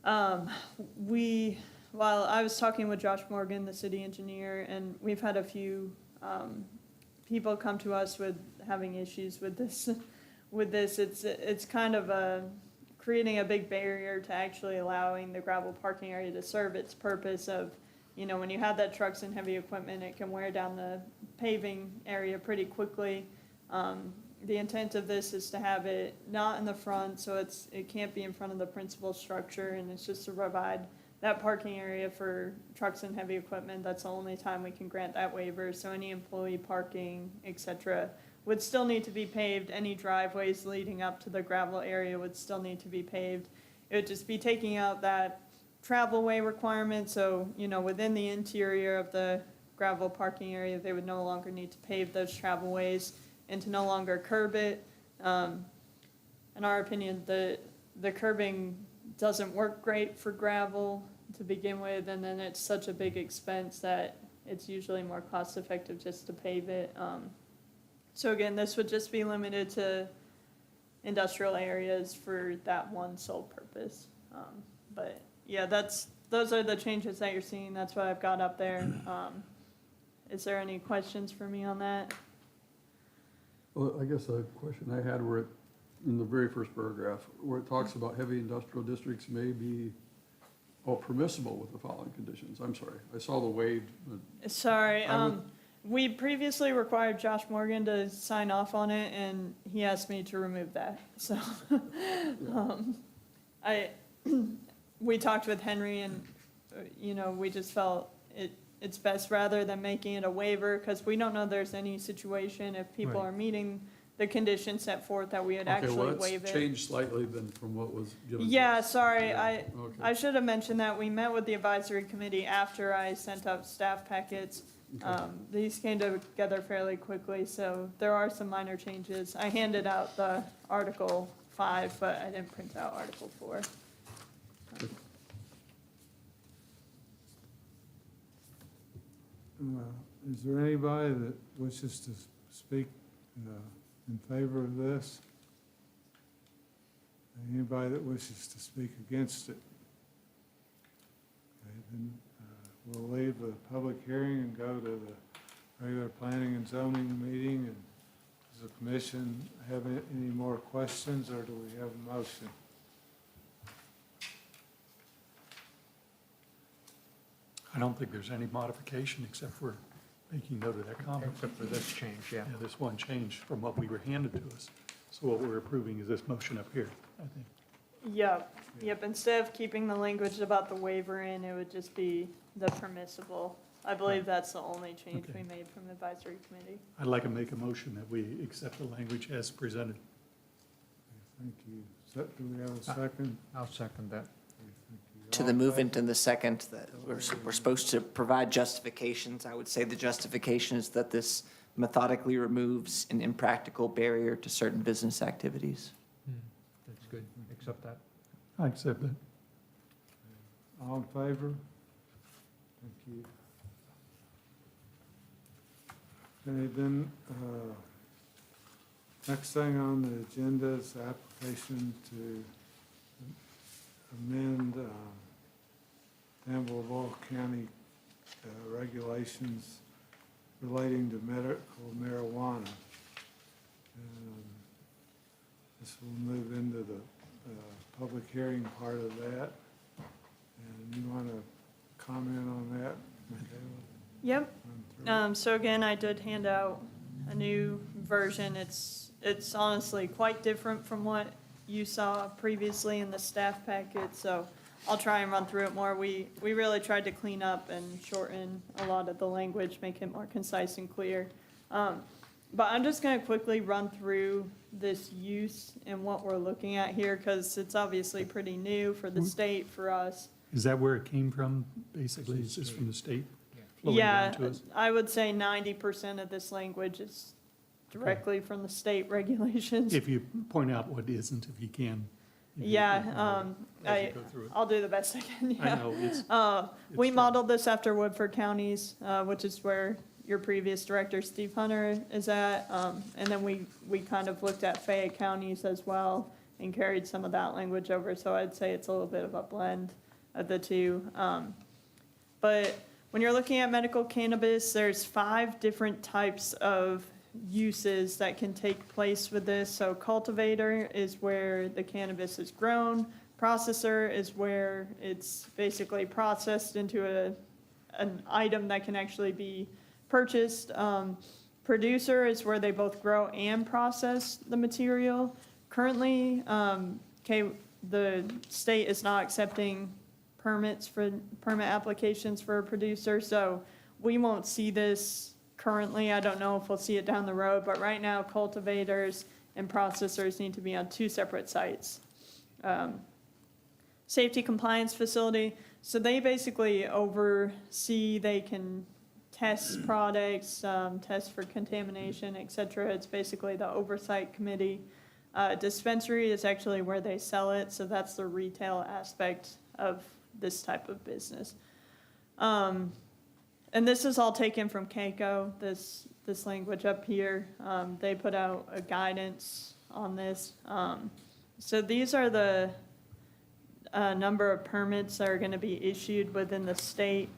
while I was talking with Josh Morgan, the city engineer, and we've had a few people come to us with having issues with this. It's kind of creating a big barrier to actually allowing the gravel parking area to serve its purpose of, you know, when you have that trucks and heavy equipment, it can wear down the paving area pretty quickly. The intent of this is to have it not in the front, so it can't be in front of the principal structure, and it's just to provide that parking area for trucks and heavy equipment. That's the only time we can grant that waiver, so any employee parking, et cetera, would still need to be paved. Any driveways leading up to the gravel area would still need to be paved. It would just be taking out that travel way requirement, so, you know, within the interior of the gravel parking area, they would no longer need to pave those travel ways and to no longer curb it. In our opinion, the curbing doesn't work great for gravel to begin with, and then it's such a big expense that it's usually more cost effective just to pave it. So again, this would just be limited to industrial areas for that one sole purpose. But yeah, those are the changes that you're seeing. That's what I've got up there. Is there any questions for me on that? Well, I guess a question I had where in the very first paragraph, where it talks about heavy industrial districts may be permissible with the following conditions. I'm sorry, I saw the waived. Sorry, we previously required Josh Morgan to sign off on it, and he asked me to remove that. So, we talked with Henry, and you know, we just felt it's best rather than making it a waiver, because we don't know there's any situation if people Right. are meeting the conditions set forth that we would actually waive It's it. changed slightly than from what was given. to Yeah, us. sorry, Yeah, I should have mentioned that. We met with the advisory committee after I sent out staff packets. These came together fairly quickly, so there are some minor changes. I handed out the Article 5, but I didn't print out Article 4. Is there anybody that wishes to speak in favor of this? Anybody that wishes to speak against it? Okay, then we'll leave the public hearing and go to the regular planning and zoning meeting. And does the commission have any more questions, or do we have a motion? I don't think there's any modification except for making note of that comment. Except for this change, yeah. Yeah, this one change from what we were handed to us. So what we're approving is this motion up here, I think. Yep, instead of keeping the language about the waiver in, it would just be the permissible. I believe that's the only change Okay. we made from the advisory committee. I'd like to make a motion that we accept the language as presented. Thank you. Do we have a second? I'll second that. Thank you. To All the in movement favor? and the second, that we're supposed to provide justifications. I would say the justification is that this methodically removes an impractical barrier to certain business activities. That's good. Accept that. I accept that. All in favor? Thank you. Okay, then, next thing on the agenda is the application to amend Danville-Boyle County regulations relating to medical marijuana. This will move into the public hearing part of that. And you want to comment on that, Michaela? Yep. Run through it. So again, I did hand out a new version. It's honestly quite different from what you saw previously in the staff packet, so I'll try and run through it more. We really tried to clean up and shorten a lot of the language, make it more concise and clear. But I'm just gonna quickly run through this use and what we're looking at here, because it's obviously pretty new for the state, for us. Is that where it came from, basically? Is this from the state? Flowing Yeah, down to us? I would say 90% of this language is directly from the state regulations. If you point out what isn't, if you can. If you- Yeah, as you go through it. I'll do the best I can, I yeah. know, it's, We it's, modeled this after Woodford counties, which is where your previous director, Steve Hunter, is at. And then we kind of looked at Fayette counties as well and carried some of that language over. So I'd say it's a little bit of a blend of the two. But when you're looking at medical cannabis, there's 5 different types of uses that can take place with this. So cultivator is where the cannabis is grown. Processor is where it's basically processed into an item that can actually be purchased. Producer is where they both grow and process the material. Currently, the state is not accepting permit applications for a producer, so we won't see this currently. I don't know if we'll see it down the road, but right now cultivators and processors need to be on 2 separate sites. Safety compliance facility, so they basically oversee, they can test products, test for contamination, et cetera. It's basically the oversight committee. Dispensary is actually where they sell it, so that's the retail aspect of this type of business. And this is all taken from CAECO, this language up here. They put out a guidance on this. So these are the number of permits that are going to be issued within the state.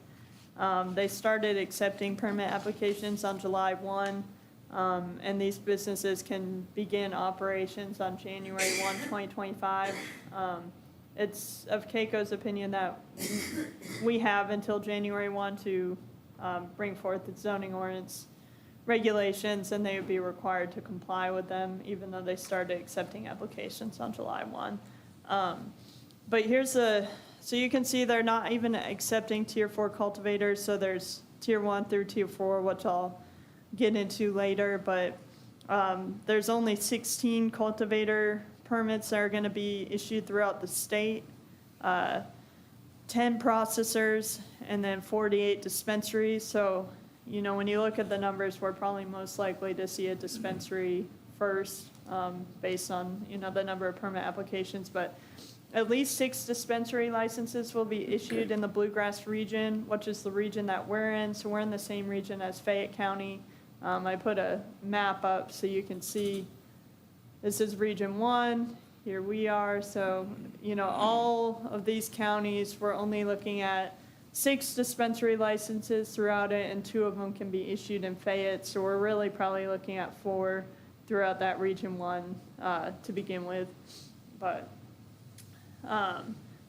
They started accepting permit applications on July 1, and these businesses can begin operations on January 1, 2025. It's of CAECO's opinion that we have until January 1 to bring forth its zoning ordinance regulations, and they would be required to comply with them, even though they started accepting applications on July 1. But here's so you can see they're not even accepting Tier 4 cultivators, so there's Tier 1 through Tier 4, which I'll get into later, but there's only 16 cultivator permits that are going to be issued throughout the state, 10 processors, and then 48 dispensaries. So you know, when you look at the numbers, we're probably most likely to see a dispensary first, based on, you know, the number of permit applications, but at least 6 dispensary licenses will be issued in the Bluegrass region, which is the region that we're in, so we're in the same region as Fayette County. I put a map up so you can see, this is Region 1, here we are, so, you know, all of these counties, we're only looking at 6 dispensary licenses throughout it, and 2 of them can be issued in Fayette, so we're really probably looking at 4 throughout that Region 1 to begin with. But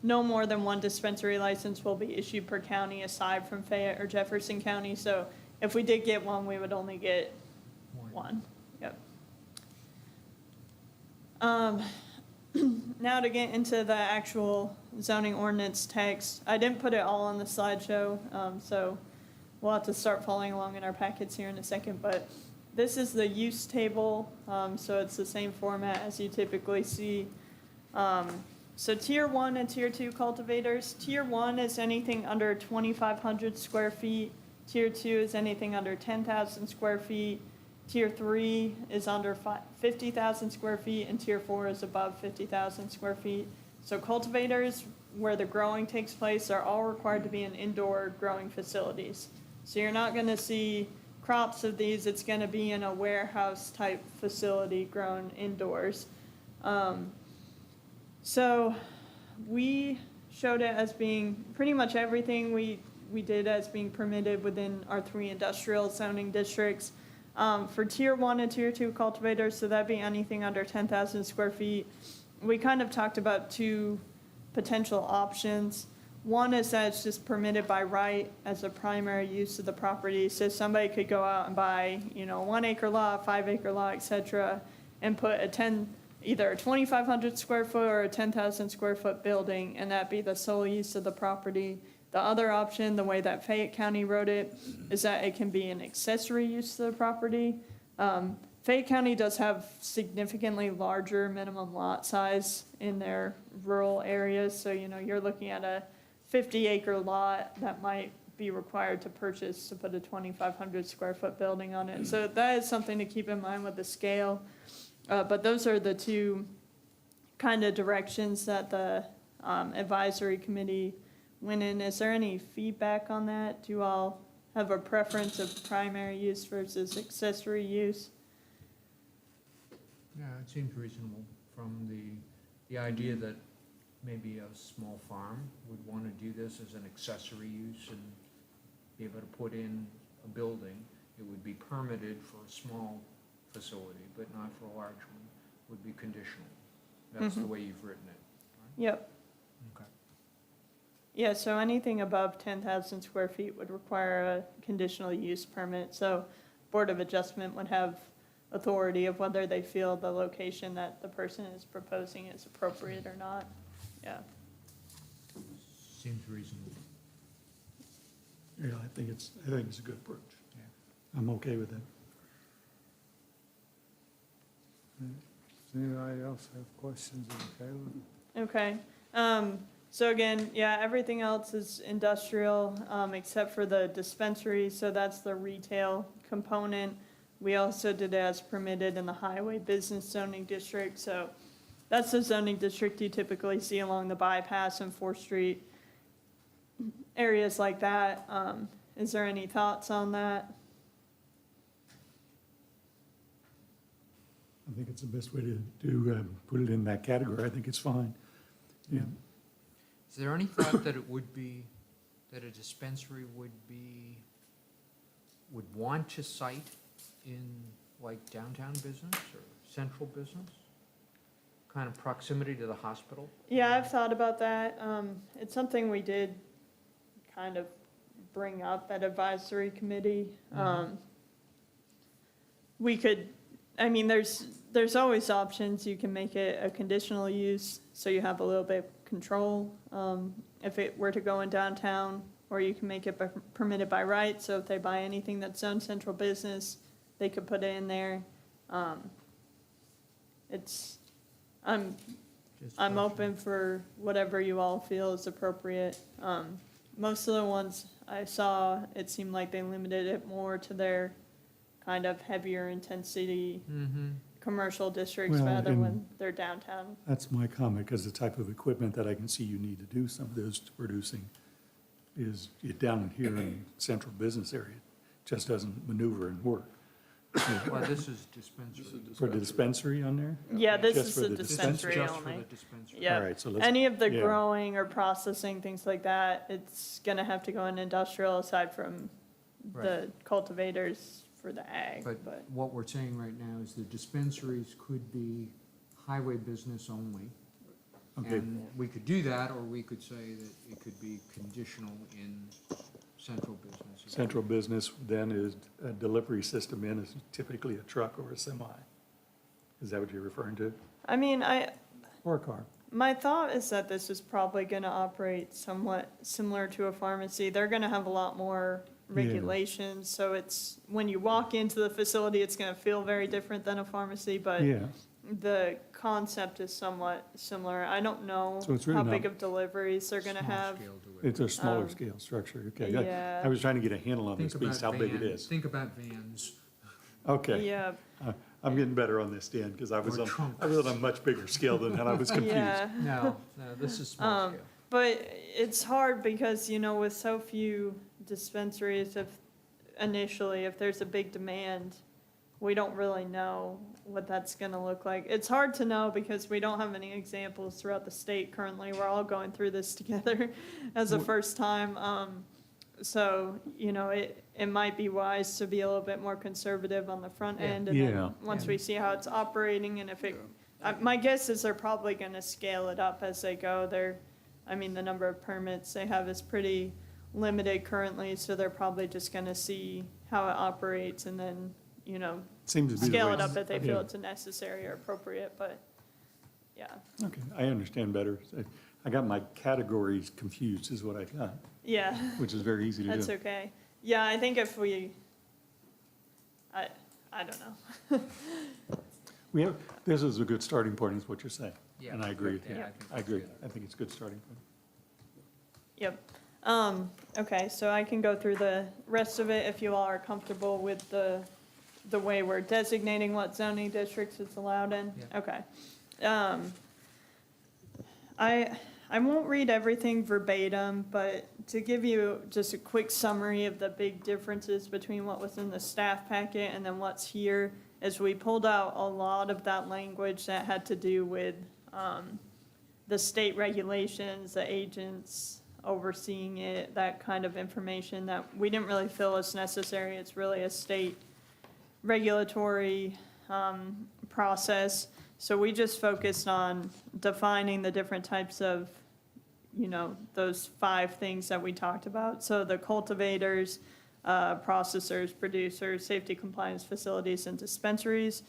no more than 1 dispensary license will be issued per county aside from Fayette or Jefferson County, so if we did get 1, we would only get 1. Yep. Now to get into the actual zoning ordinance text, I didn't put it all on the slideshow, so we'll have to start following along in our packets here in a second, but this is the use table, so it's the same format as you typically see. So Tier 1 and Tier 2 cultivators, Tier 1 is anything under 2,500 square feet, Tier 2 is anything under 10,000 square feet, Tier 3 is under 50,000 square feet, and Tier 4 is above 50,000 square feet. So cultivators, where the growing takes place, are all required to be in indoor growing facilities. So you're not gonna see crops of these, it's gonna be in a warehouse type facility grown indoors. So we showed it as being pretty much everything we did as being permitted within our 3 industrial zoning districts. For Tier 1 and Tier 2 cultivators, so that'd be anything under 10,000 square feet, we kind of talked about 2 potential options. One is that it's just permitted by right as a primary use of the property, so somebody could go out and buy, you know, a 1-acre lot, 5-acre lot, et cetera, and put either a 2,500 square foot or a 10,000 square foot building, and that'd be the sole use of the property. The other option, the way that Fayette County wrote it, is that it can be an accessory use of the property. Fayette County does have significantly larger minimum lot size in their rural areas, so, you know, you're looking at a 50-acre lot that might be required to purchase to put a 2,500 square foot building on it. So that is something to keep in mind with the scale. But those are the 2 kind of directions that the advisory committee went in. Is there any feedback on that? Do you all have a preference of primary use versus accessory use? Yeah, it seems reasonable from the idea that maybe a small farm would want to do this as an accessory use and be able to put in a building. It would be permitted for a small facility, but not for a large one, would be conditional. That's the way you've written it, right? Yep. Okay. Yeah, so anything above 10,000 square feet would require a conditional use permit. So Board of Adjustment would have authority of whether they feel the location that the person is proposing is appropriate or not. Yeah. Seems reasonable. Yeah, I think it's a good approach. Yeah. I'm okay with that. Does anybody else have questions of Caleb? Okay. So again, yeah, everything else is industrial, except for the dispensary, so that's the retail component. We also did it as permitted in the highway business zoning district, so that's the zoning district you typically see along the bypass and 4th Street, areas like that. Is there any thoughts on that? I think it's the best way to put it in that category. I think it's fine. Yeah. Is there any thought that it would be, that a dispensary would want to site in like downtown business or central business? Kind of proximity to the hospital? Yeah, I've thought about that. It's something we did kind of bring up at advisory committee. We could, I mean, there's always options. You can make it a conditional use, so you have a little bit of control if it were to go in downtown, or you can make it permitted by right, so if they buy anything that's zoned central business, they could put it in there. I'm open for whatever you all feel is appropriate. Most of the ones I saw it seemed like they limited it more to their kind of heavier intensity commercial districts Well, rather and- when they're downtown. That's my comment, because the type of equipment that I can see you need to do some of those producing is down here in central business area. Just doesn't maneuver and work. Well, this is dispensary. For the dispensary on there? Yeah, this Just is for the the dispensary Just for only. the dispensary. Yeah. All right, so let's. Any of the yeah. growing or processing, things like that, it's gonna have to go in industrial aside from the cultivators for the ag, But but, what we're saying right now is the dispensaries could be highway business only. Okay. And we could do that, or we could say that it could be conditional in central business. Central business then is a delivery system in is typically a truck or a semi. Is that what you're referring to? I mean, Or a car? my thought is that this is probably gonna operate somewhat similar to a pharmacy. They're gonna have a lot more regulations, so it's, when you walk into the facility, it's gonna feel very different than a pharmacy, but Yeah, the concept is somewhat similar. I don't know So it's really how big not- of deliveries they're gonna Small have. scale delivery. it's a smaller Um, scale structure, okay. yeah. I was trying to get a handle on this Think piece, how about big it vans. is. Think about vans. Okay, Yeah, I'm getting better on this, Dan, because I was Or on trunks. a much bigger scale than that, I was confused. yeah. No, this is small scale. But it's hard because, you know, with so few dispensaries, if there's a big demand, we don't really know what that's gonna look like. It's hard to know because we don't have any examples throughout the state currently. We're all going through this together as a first time. So, you know, it might be wise to be a little bit more conservative on the front Yeah. end. And Yeah. then, once we see how it's operating and if it, my guess is they're probably gonna scale it up as they go. I mean, the number of permits they have is pretty limited currently, so they're probably just gonna see how it operates and then, you know, Seems to be the scale way it up if they feel yeah. it's necessary or appropriate, but, yeah. Okay, I understand better. I got my categories confused is what I got, Yeah, which is very easy to do. that's okay. Yeah, I think if I don't know. This is a good starting point, is what you're saying. Yeah. And I agree. Yeah, I think I that's agree. good. I think it's a good starting point. Yep. Okay, so I can go through the rest of it if you all are comfortable with the way we're designating what zoning districts it's allowed in? Yeah. Okay. I won't read everything verbatim, but to give you just a quick summary of the big differences between what was in the staff packet and then what's here, is we pulled out a lot of that language that had to do with, the state regulations, the agents overseeing it, that kind of information that we didn't really feel as necessary. It's really a state regulatory process. So we just focused on defining the different types of, you know, those 5 things that we talked about. So the cultivators, processors, producers, safety compliance facilities, and dispensaries.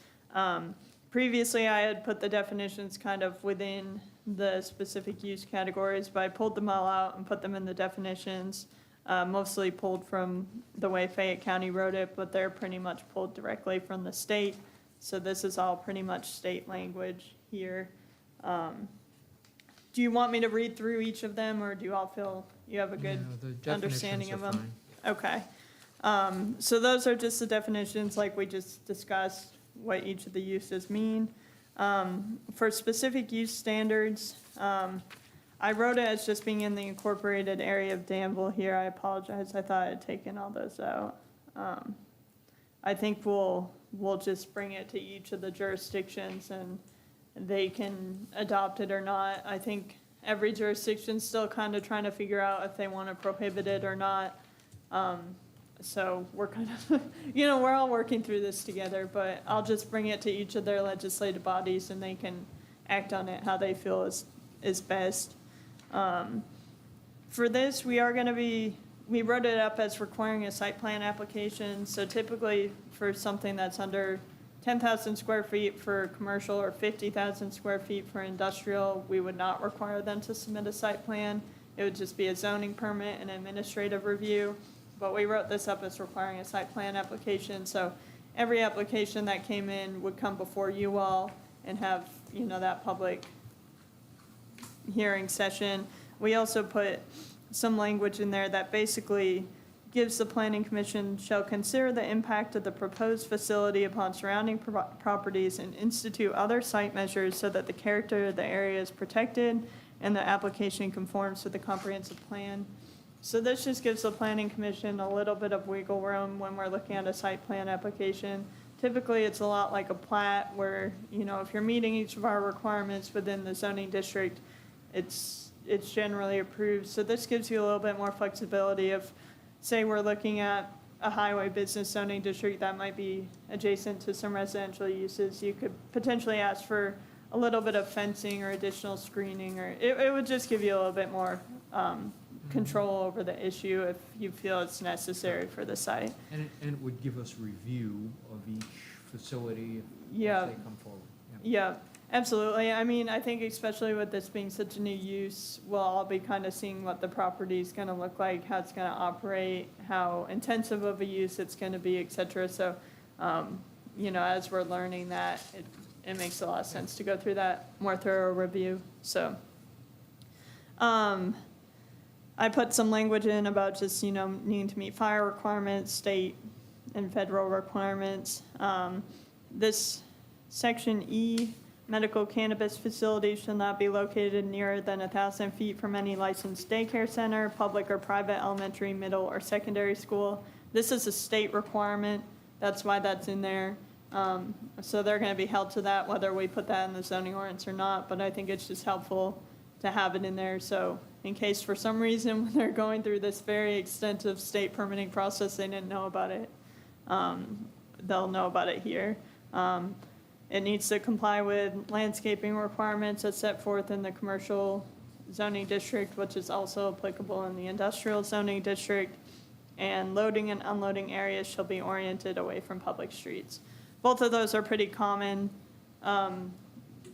Previously, I had put the definitions kind of within the specific use categories, but I pulled them all out and put them in the definitions, mostly pulled from the way Fayette County wrote it, but they're pretty much pulled directly from the state. So this is all pretty much state language here. Do you want me to read through each of them, or do you all feel you have a good No, the understanding of definitions them? are fine. Okay. So those are just the definitions like we just discussed, what each of the uses mean. For specific use standards, I wrote it as just being in the incorporated area of Danville here. I apologize. I thought I had taken all those out. I think we'll just bring it to each of the jurisdictions and they can adopt it or not. I think every jurisdiction's still kind of trying to figure out if they want to prohibit it or not. So we're kind of, you know, we're all working through this together, but I'll just bring it to each of their legislative bodies and they can act on it how they feel is best. For this, we wrote it up as requiring a site plan application. So typically for something that's under 10,000 square feet for commercial or 50,000 square feet for industrial, we would not require them to submit a site plan. It would just be a zoning permit and administrative review. But we wrote this up as requiring a site plan application, so every application that came in would come before you all and have, you know, that public hearing session. We also put some language in there that basically gives the planning commission shall consider the impact of the proposed facility upon surrounding properties and institute other site measures so that the character of the area is protected and the application conforms with the comprehensive plan. So this just gives the planning commission a little bit of wiggle room when we're looking at a site plan application. Typically, it's a lot like a plat where, you know, if you're meeting each of our requirements within the zoning district, it's generally approved. So this gives you a little bit more flexibility if, say, we're looking at a highway business zoning district that might be adjacent to some residential uses. You could potentially ask for a little bit of fencing or additional screening, or it would just give you a little bit more control over the issue if you feel it's necessary for the site. And it would give us review of each facility if Yeah. they come forward. Yeah, absolutely. I mean, I think especially with this being such a new use, we'll all be kind of seeing what the property's gonna look like, how it's gonna operate, how intensive of a use it's gonna be, et cetera. So, you know, as we're learning that, it makes a lot of sense to go through that more thorough review, so. I put some language in about just, you know, needing to meet fire requirements, state and federal requirements. This section E, medical cannabis facilities shall not be located nearer than 1,000 feet from any licensed daycare center, public or private elementary, middle, or secondary school. This is a state requirement. That's why that's in there. So they're gonna be held to that, whether we put that in the zoning ordinance or not, but I think it's just helpful to have it in there, so in case for some reason when they're going through this very extensive state permitting process, they didn't know about it, they'll know about it here. It needs to comply with landscaping requirements as set forth in the commercial zoning district, which is also applicable in the industrial zoning district, and loading and unloading areas shall be oriented away from public streets. Both of those are pretty common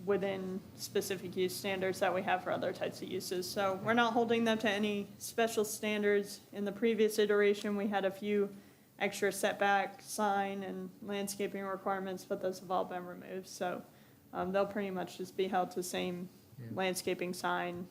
within specific use standards that we have for other types of uses. So we're not holding them to any special standards. In the previous iteration, we had a few extra setback, sign, and landscaping requirements, but those have all been removed. So they'll pretty much just be held to same Yeah. landscaping, sign,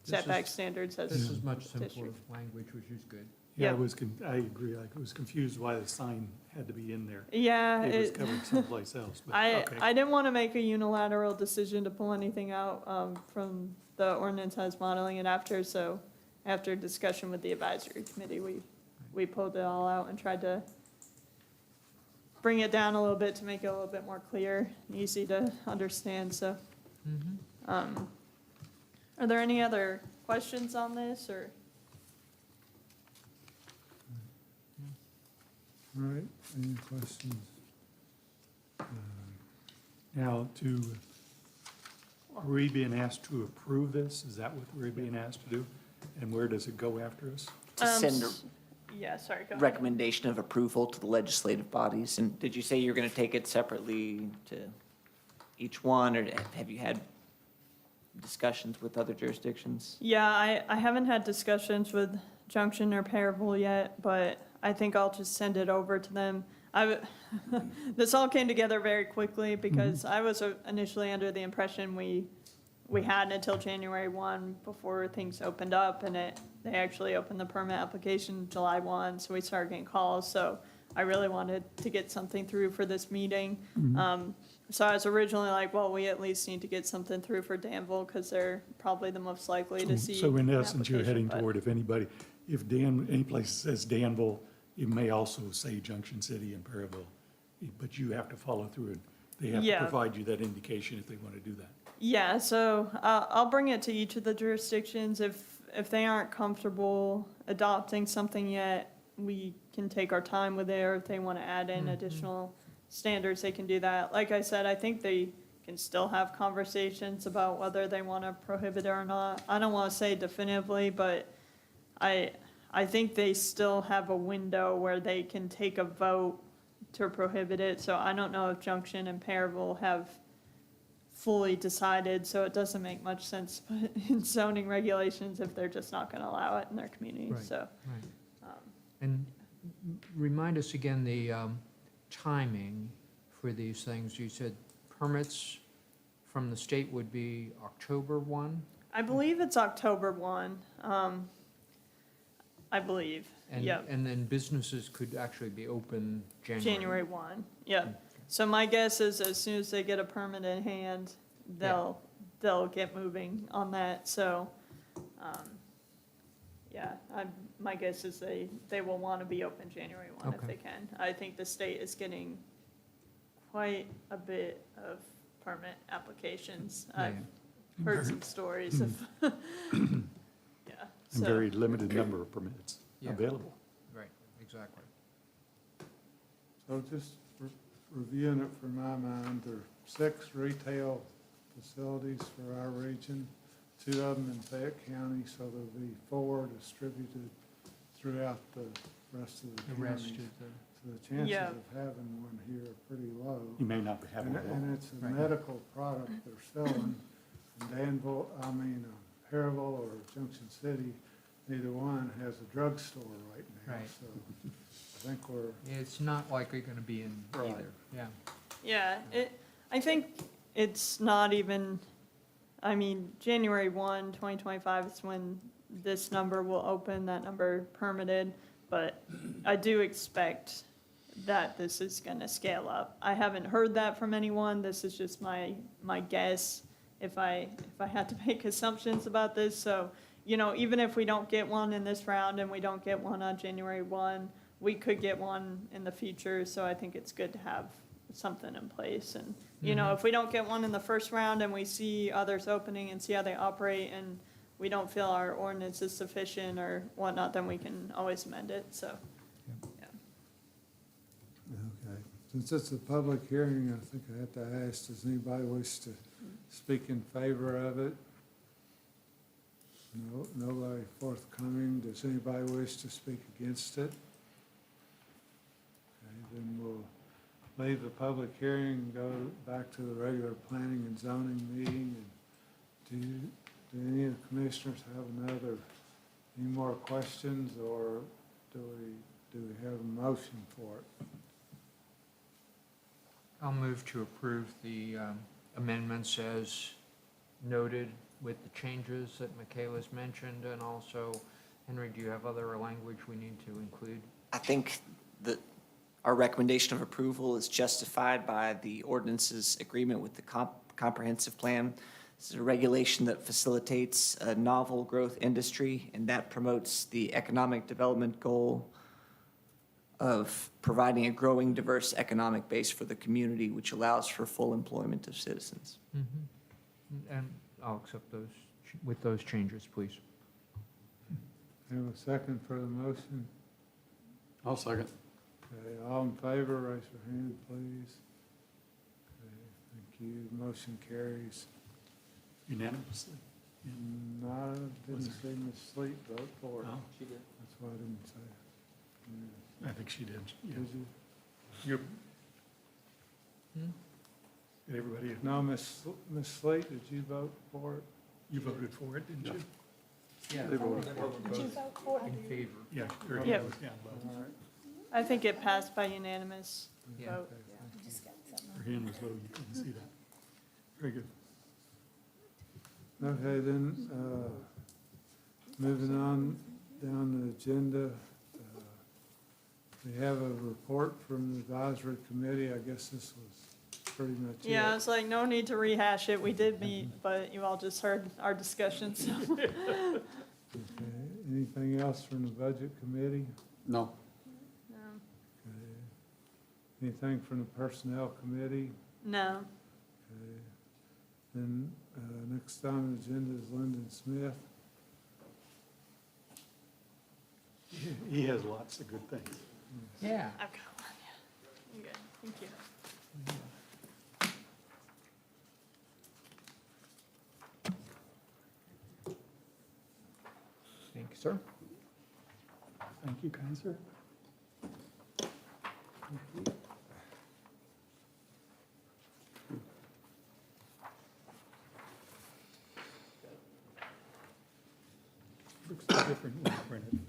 This setback is- standards as. This is much simpler district. language, which is good. Yeah, Yep. I agree, I was confused why the sign had to be in there. Yeah, It was it, covered someplace else, but, I okay. didn't want to make a unilateral decision to pull anything out from the ordinance as modeling it after, so after discussion with the advisory committee, we pulled it all out and tried to bring it down a little bit to make it a little bit more clear and easy to understand, so. Are there any other questions on this, or? All right, any questions? Now, are we being asked to approve this? Is that what we're being asked to do? And where does it go after us? To send a Yeah, sorry, go ahead. recommendation of approval to the legislative bodies. And did you say you're going to take it separately to each one, or have you had discussions with other jurisdictions? Yeah, I haven't had discussions with Junction or Paravel yet, but I think I'll just send it over to them. This all came together very quickly because I was initially under the impression we had until January 1 before things opened up, and they actually opened the permit application July 1, so we started getting calls, so I really wanted to get something through for this meeting. So I was originally like, well, we at least need to get something through for Danville, because they're probably the most likely to see. So in an essence, you're heading application, toward, if any place says Danville, it may also say Junction City and Perryville, but you have to follow through it. They have to Yeah. provide you that indication if they want to do that. Yeah, so I'll bring it to each of the jurisdictions. If they aren't comfortable adopting something yet, we can take our time with it, or if they want to add in additional standards, they can do that. Like I said, I think they can still have conversations about whether they want to prohibit it or not. I don't want to say definitively, but I think they still have a window where they can take a vote to prohibit it. So I don't know if Junction and Paravel have fully decided, so it doesn't make much sense to put in zoning regulations if they're just not going to allow it in their community, Right. so. Right. And remind us again the timing for these things. You said permits from the state would be October 1? I believe it's October 1. I believe. And, Yep. and then businesses could actually be open January 1, yep. So my guess is as soon as they get a permit in hand, they'll get moving on that, so, yeah, my guess is they will want to be open January 1 if Okay. they can. I think the state is getting quite a bit of permit applications. Yeah, I've heard some stories of, yeah. And so- very limited number of permits Yeah. available. Right, exactly. So just reviewing it for my mind, there are 6 retail facilities for our region, 2 of them in Fayette County, so there'll be 4 distributed throughout the rest of the The rest county. of the, So the chances Yeah. of having one here are pretty low. You may not have And one. and it's a Right. medical product they're selling. In Danville, Perryville or Junction City, neither one has a drugstore right now. Right. So I think we're, it's not likely gonna be in Right. either, yeah. Yeah, I think it's not even, January 1, 2025 is when this number will open, that number permitted, but I do expect that this is gonna scale up. I haven't heard that from anyone, this is just my guess, if I had to make assumptions about this, so, even if we don't get one in this round and we don't get one on January 1, we could get one in the future, so I think it's good to have something in place. And, if we don't get one in the first round and we see others opening and see how they operate and we don't feel our ordinance is sufficient or whatnot, then we can always amend it, so, yeah. okay. Since it's a public hearing, I think I have to ask, does anybody wish to speak in favor of it? No, nobody forthcoming. Does anybody wish to speak against it? Okay, then we'll leave the public hearing and go back to the regular planning and zoning meeting. And do any of the commissioners have any more questions, or do we have a motion for it? I'll move to approve the amendments as noted with the changes that Michaela's mentioned, and also, Henry, do you have other language we need to include? I think that our recommendation of approval is justified by the ordinance's agreement with the comprehensive plan. This is a regulation that facilitates a novel growth industry, and that promotes the economic development goal of providing a growing, diverse economic base for the community, which allows for full employment of citizens. And I'll accept those, with those changes, please. Have a second for the motion? I'll second. Okay, all in favor, raise your hand, please. Okay, thank you. Motion carries. Unanimously. No, didn't see Ms. Sleet vote for it. No. She did. That's why I didn't say it. I think she did. Yeah. Yeah. Did you? You, Hmm? did everybody, No, Ms. Sleet, did you vote for it? you voted for it, didn't you? Yeah. They voted for Did you vote for it? In favor. Yeah. or- Yep. yeah, both. All right. I think it passed by unanimous Yeah. vote. Okay, thank you. Just got something. Her hand was low, you couldn't see that. Very good. Okay, then, moving on down the agenda, we have a report from the advisory committee. I guess this was pretty much it. Yeah, it's like, no need to rehash it, we did meet, but you all just heard our discussion, so. Okay, anything else from the budget committee? No. Okay. Anything from the personnel committee? No, Okay. Then, next on the agenda is Lyndon Smith. He has lots of good things. Yeah. I've got one, yeah. I'm good, thank you. Thank you, sir. Thank you, kind sir. Looks different when printed.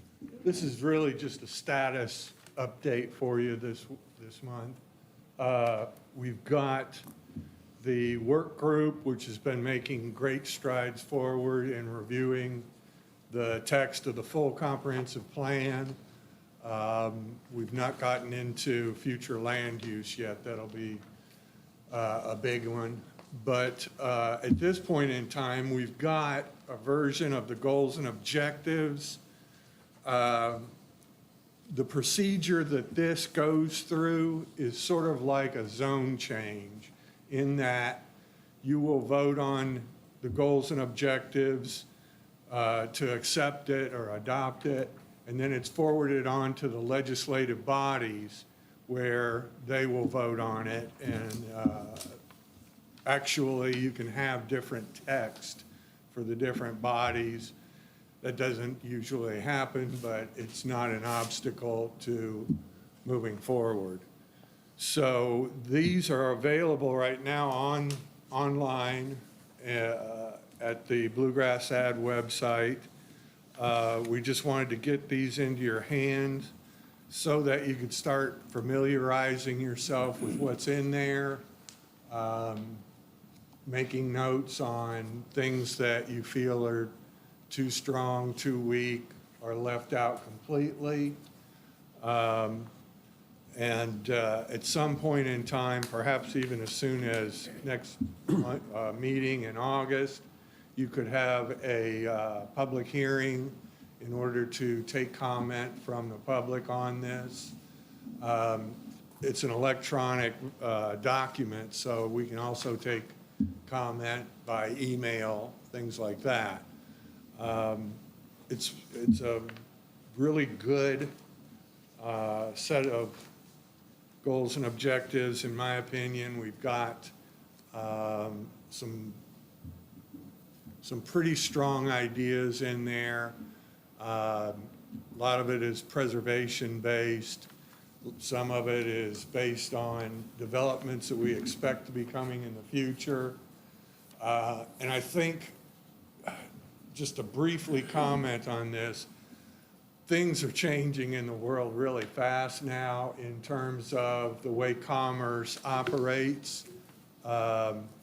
This is really just a status update for you this month. We've got the work group, which has been making great strides forward in reviewing the text of the full comprehensive plan. We've not gotten into future land use yet. That'll be a big one. But at this point in time, we've got a version of the goals and objectives. The procedure that this goes through is sort of like a zone change in that you will vote on the goals and objectives to accept it or adopt it, and then it's forwarded on to the legislative bodies where they will vote on it. And actually, you can have different text for the different bodies. That doesn't usually happen, but it's not an obstacle to moving forward. So these are available right now online at the Bluegrass Ad website. We just wanted to get these into your hands so that you could start familiarizing yourself with what's in there, making notes on things that you feel are too strong, too weak, or left out completely. And at some point in time, perhaps even as soon as next meeting in August, you could have a public hearing in order to take comment from the public on this. It's an electronic document, so we can also take comment by email, things like that. It's a really good set of goals and objectives, in my opinion. We've got some pretty strong ideas in there. A lot of it is preservation-based. Some of it is based on developments that we expect to be coming in the future. And I think, just to briefly comment on this, things are changing in the world really fast now in terms of the way commerce operates,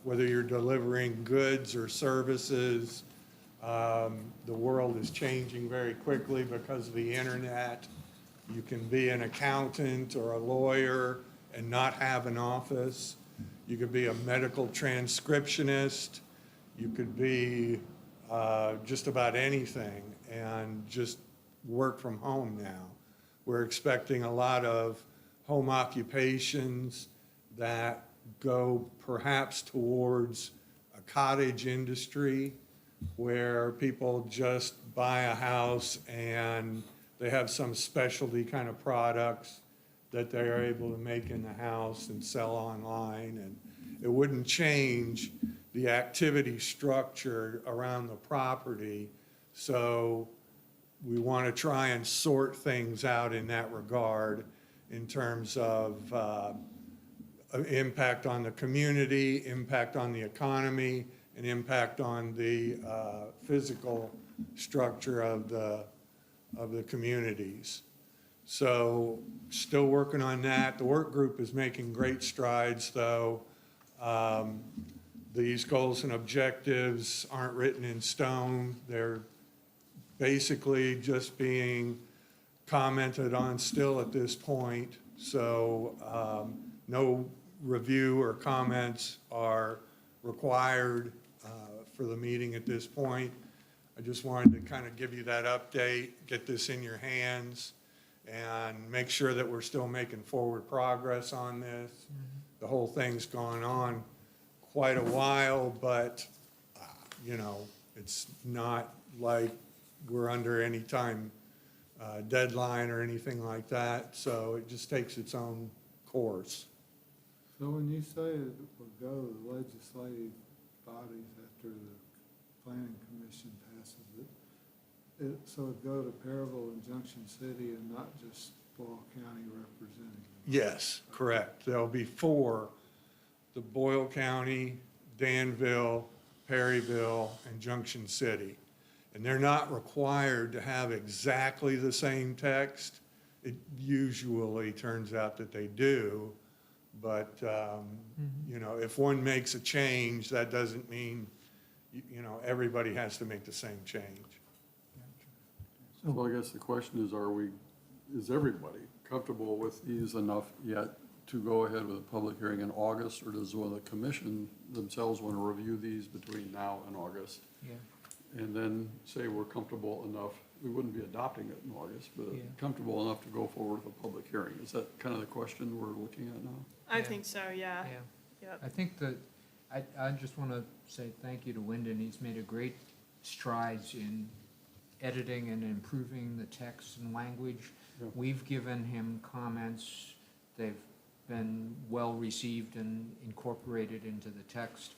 whether you're delivering goods or services. The world is changing very quickly because of the internet. You can be an accountant or a lawyer and not have an office. You could be a medical transcriptionist. You could be just about anything and just work from home now. We're expecting a lot of home occupations that go perhaps towards a cottage industry where people just buy a house and they have some specialty kind of products that they are able to make in the house and sell online. And it wouldn't change the activity structure around the property. So we want to try and sort things out in that regard in terms of impact on the community, impact on the economy, and impact on the physical structure of the communities. So still working on that. The work group is making great strides, though. These goals and objectives aren't written in stone. They're basically just being commented on still at this point. So no review or comments are required for the meeting at this point. I just wanted to kind of give you that update, get this in your hands, and make sure that we're still making forward progress on this. The whole thing's gone on quite a while, but, you know, it's not like we're under any time deadline or anything like that, so it just takes its own course. So when you say it will go to the legislative bodies after the planning commission passes it, so it go to Perryville and Junction City and not just Boyle County representing them? Yes, correct. There'll be 4, the Boyle County, Danville, Perryville, and Junction City. And they're not required to have exactly the same text. It usually turns out that they do, but, you know, if one makes a change, that doesn't mean, you know, everybody has to make the same change. Gotcha. So I guess the question is, is everybody comfortable with these enough yet to go ahead with a public hearing in August? Or does the commission themselves want to review these between now and August? Yeah. And then say we're comfortable enough, we wouldn't be adopting it in August, but Yeah. comfortable enough to go forward with a public hearing? Is that kind of the question we're looking at now? I Yeah. think so, yeah. Yeah. Yep. I think that, I just want to say thank you to Wyndon. He's made a great strides in editing and improving the text and language. Yeah. We've given him comments. They've been well-received and incorporated into the text.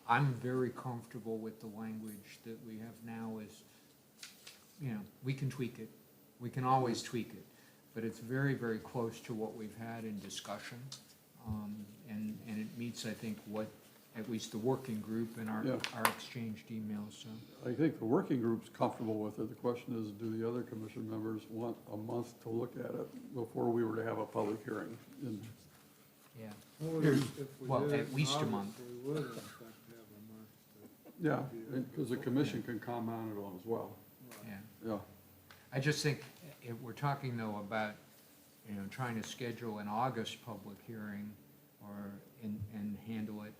I'm very comfortable with the language that we have now is, we can tweak it. We can always tweak it, but it's very, very close to what we've had in discussion. And it meets, I think, what, at least the working group and Yeah. our exchanged emails, so. I think the working group's comfortable with it. The question is, do the other commission members want a month to look at it before we were to have a public hearing? And Yeah, Or if we Well, did it at in least a August, month. We would, in fact, have a month to. Yeah, because the commission can comment on it on as well. yeah. Yeah. I just think if we're talking though about, trying to schedule an August public hearing and handle it,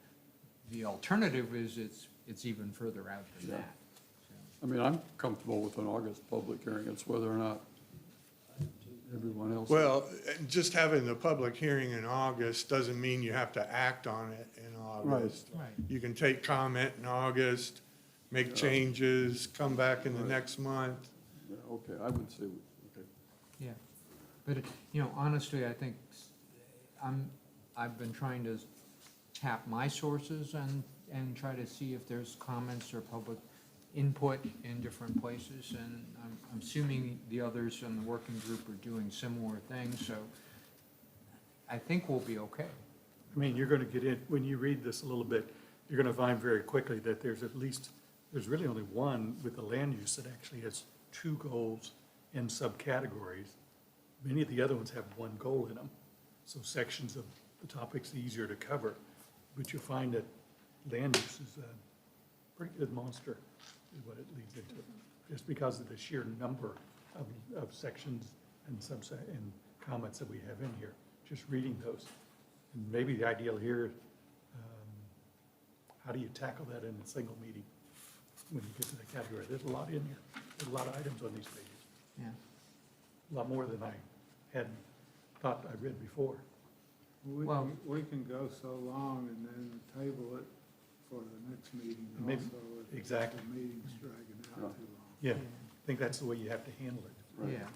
the alternative is it's even further out than Yeah. that. So, I mean, I'm comfortable with an August public hearing. It's whether or not everyone else. Well, just having the public hearing in August doesn't mean you have to act on it in August. Right. You can take comment in August, make changes, come back in the next month. Yeah, okay, I would say, okay. Yeah, but, honestly, I think I've been trying to tap my sources and try to see if there's comments or public input in different places, and I'm assuming the others in the working group are doing similar things, so I think we'll be okay. I mean, you're going to get in, when you read this a little bit, you're going to find very quickly that there's really only one with the land use that actually has two goals and subcategories. Many of the other ones have one goal in them, so sections of the topic's easier to cover. But you'll find that land use is a pretty good monster, is what it leads into, just because of the sheer number of sections and and comments that we have in here, just reading those. And maybe the ideal here, how do you tackle that in a single meeting when you get to the category? There's a lot in here. There's a lot of items on these pages. Yeah. A lot more than I had thought I read before. Well- We can go so long and then table it for the next meeting Maybe- also. if exactly. The meeting's dragging out too long. Yeah, I think that's the way you have to handle it. Right. Yeah.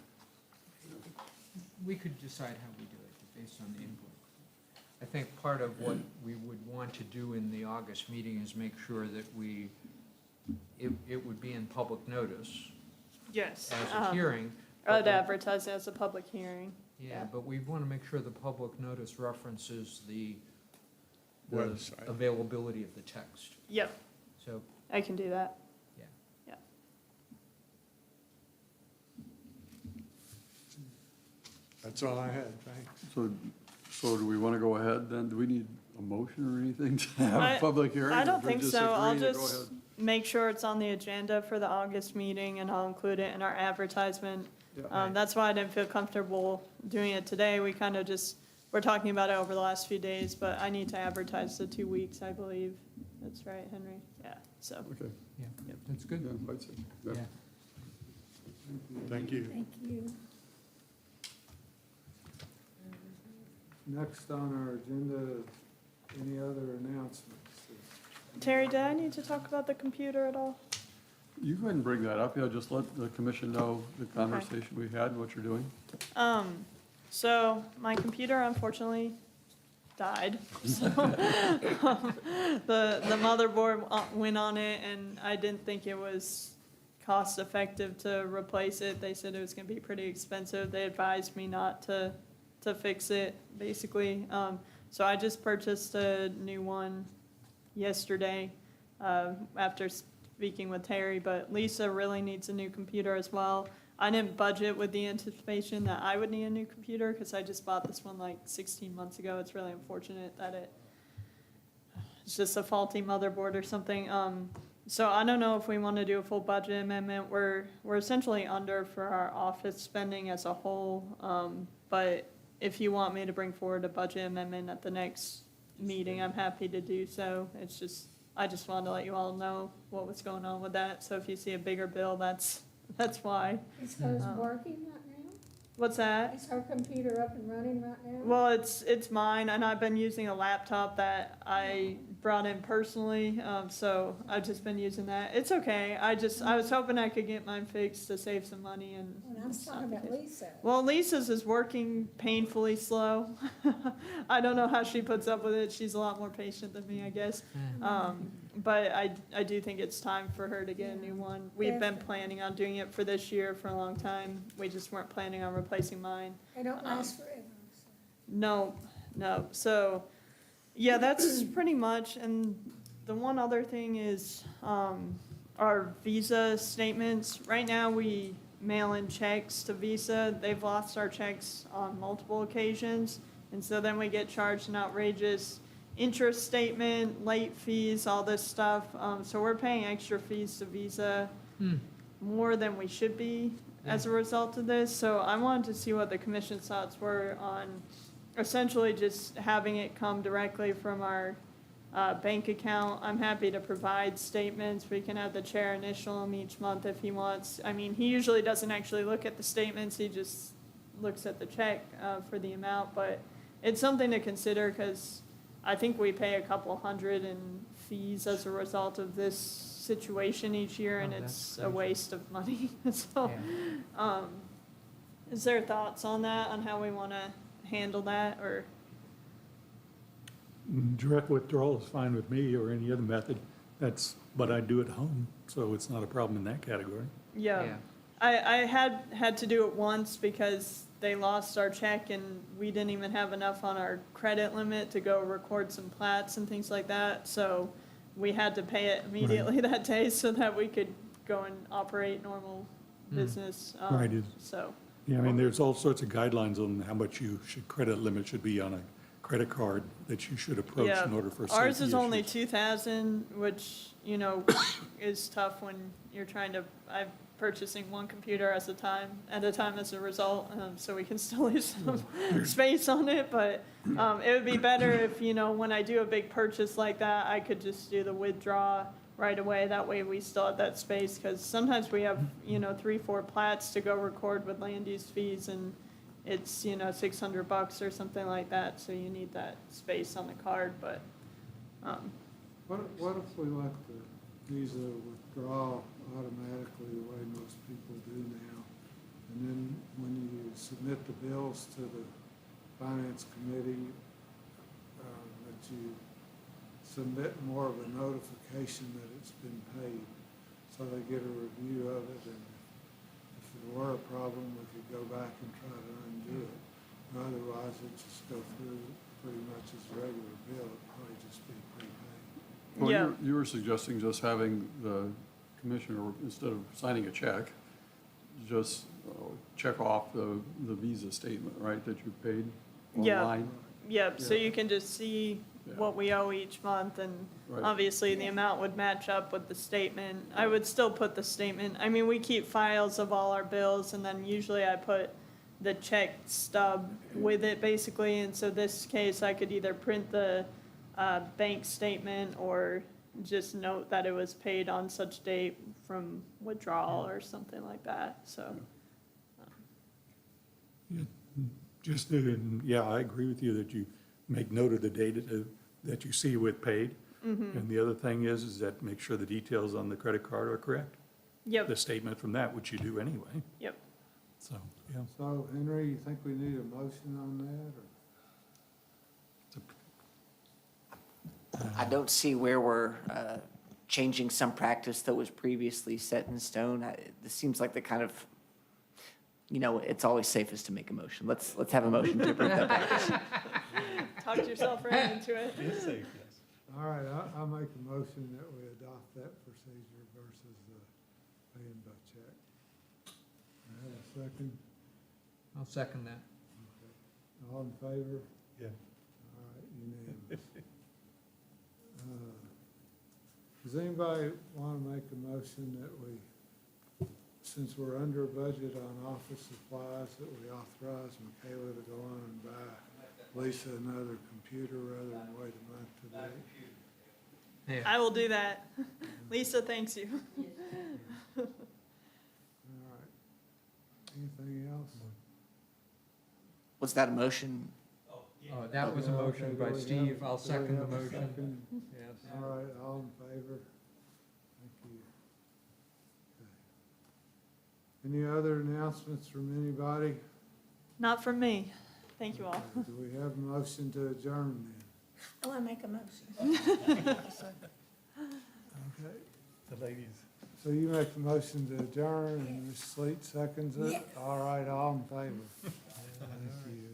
We could decide how we do it based on the input. I think part of what we would want to do in the August meeting is make sure that it would be in public notice Yes. as a hearing. I'd advertise it as a public hearing. Yeah, but we want to make sure the public notice references the Website. availability of the text. Yep, So, I can do that. yeah. Yeah. That's all I had, thanks. So do we want to go ahead then? Do we need a motion or anything to have I- a public hearing? I Or don't we think just so. I'll agree to go just ahead? make sure it's on the agenda for the August meeting, and I'll include it in our advertisement. Yeah. That's why I didn't feel comfortable doing it today. We kind of we're talking about it over the last few days, but I need to advertise the 2 weeks, I believe. That's right, Henry? Yeah, so. Okay, Yeah, that's good. yeah, I'd say, yeah. Yeah. Thank you. Thank you. Next on our agenda, any other announcements? Terry, did I need to talk about the computer at all? You go ahead and bring that up, yeah, just let the commission know the conversation we had, what you're doing. So my computer unfortunately died. So the motherboard went on it, and I didn't think it was cost effective to replace it. They said it was gonna be pretty expensive. They advised me not to fix it, basically. So I just purchased a new one yesterday, after speaking with Terry, but Lisa really needs a new computer as well. I didn't budget with the anticipation that I would need a new computer, because I just bought this one like 16 months ago. It's really unfortunate that it's just a faulty motherboard or something. So I don't know if we want to do a full budget amendment. We're essentially under for our office spending as a whole. But if you want me to bring forward a budget amendment at the next meeting, I'm happy to do so. I just wanted to let you all know what was going on with that. So if you see a bigger bill, that's why. Is hers working right now? What's that? Is her computer up and running right now? Well, it's mine, and I've been using a laptop that I brought in personally, so I've just been using that. It's okay. I was hoping I could get mine fixed to save some money and. When I was talking about Lisa. Well, Lisa's is working painfully slow. I don't know how she puts up with it. She's a lot more patient than me, I guess. But I do think it's time for her to get a new one. We've been planning on doing it for this year for a long time. We just weren't planning on replacing mine. They don't last forever. So. No. So, yeah, that's pretty much. And the one other thing is our Visa statements. Right now, we mail in checks to Visa. They've lost our checks on multiple occasions. And so then we get charged an outrageous interest statement, late fees, all this stuff. So we're paying extra fees to Visa more than we should be as a result of this. So I wanted to see what the commission's thoughts were on essentially just having it come directly from our bank account. I'm happy to provide statements. We can have the chair initial them each month if he wants. I mean, he usually doesn't actually look at the statements. He just looks at the check for the amount. But it's something to consider because I think we pay a couple hundred in fees as a result of this situation each year, and it's a waste of money. So, is there thoughts on that, on how we want to handle that, or? Direct withdrawal is fine with me, or any other method. But I do at home, so it's not a problem in that category. Yeah. I had to do it once because they lost our check and we didn't even have enough on our credit limit to go record some plats and things like that. So we had to pay it immediately that day so that we could go and operate normal business. Right. So. Yeah, I mean, there's all sorts of guidelines on how much credit limit should be on a credit card that you should approach in order for safety Ours is only issues. 2,000, which, is tough when you're I'm purchasing one computer at a time as a result, so we can still use some space on it, but it would be better if, when I do a big purchase like that, I could just do the withdraw right away. That way we still have that space, because sometimes we have, 3-4 plats to go record with land use fees, and it's, $600 or something like that, so you need that space on the card, but. What if we let the Visa withdraw automatically the way most people do now? And then when you submit the bills to the finance committee, that you submit more of a notification that it's been paid, so they get a review of it, and if there were a problem, we could go back and try to undo it. Otherwise, it'd just go through pretty much as a regular bill. It'd probably just be prepaid. Well, you were suggesting just having the commissioner, instead of signing a check, just check off the Visa statement, right, that you paid online? Yep, so you can just see what we owe each month, and obviously the amount would match up with the statement. I would still put the statement, I mean, we keep files of all our bills, and then usually I put the check stub with it, basically, and so this case, I could either print the bank statement or just note that it was paid on such date from withdrawal or something like that, so. I agree with you that you make note of the date that you see with paid. And the other thing is that make sure the details on the credit card are correct. Yep. The statement from that, which you do anyway. Yep. So, yeah. So, Henry, you think we need a motion on that, or? I don't see where we're changing some practice that was previously set in stone. This seems like the kind of, it's always safest to make a motion. Let's have a motion to approve that practice. Talked yourself right into it. It's safe, yes. All right, I'll make a motion that we adopt that procedure versus paying by check. I have a second. I'll second that. Okay. All in favor? Yeah. All right, unanimous. Does anybody want to make a motion that we, since we're under budget on office supplies, that we authorize Michaela to go on and buy Lisa another computer rather than wait a month to do it? Yeah. I will do that. Lisa, thanks you. All right. Anything else? Was that a motion? Oh, that was a Yeah, motion okay, by do we Steve. have- I'll do we second the have a motion. second? Yes. All right, all in favor? Thank you. Okay. Any other announcements from anybody? Not from me. Thank you all. Okay, do we have a motion to adjourn then? Oh, I make a motion. Okay, The ladies. so you make the motion to adjourn and Ms. Sleet seconds it? Yes. All right, all in favor? Thank you.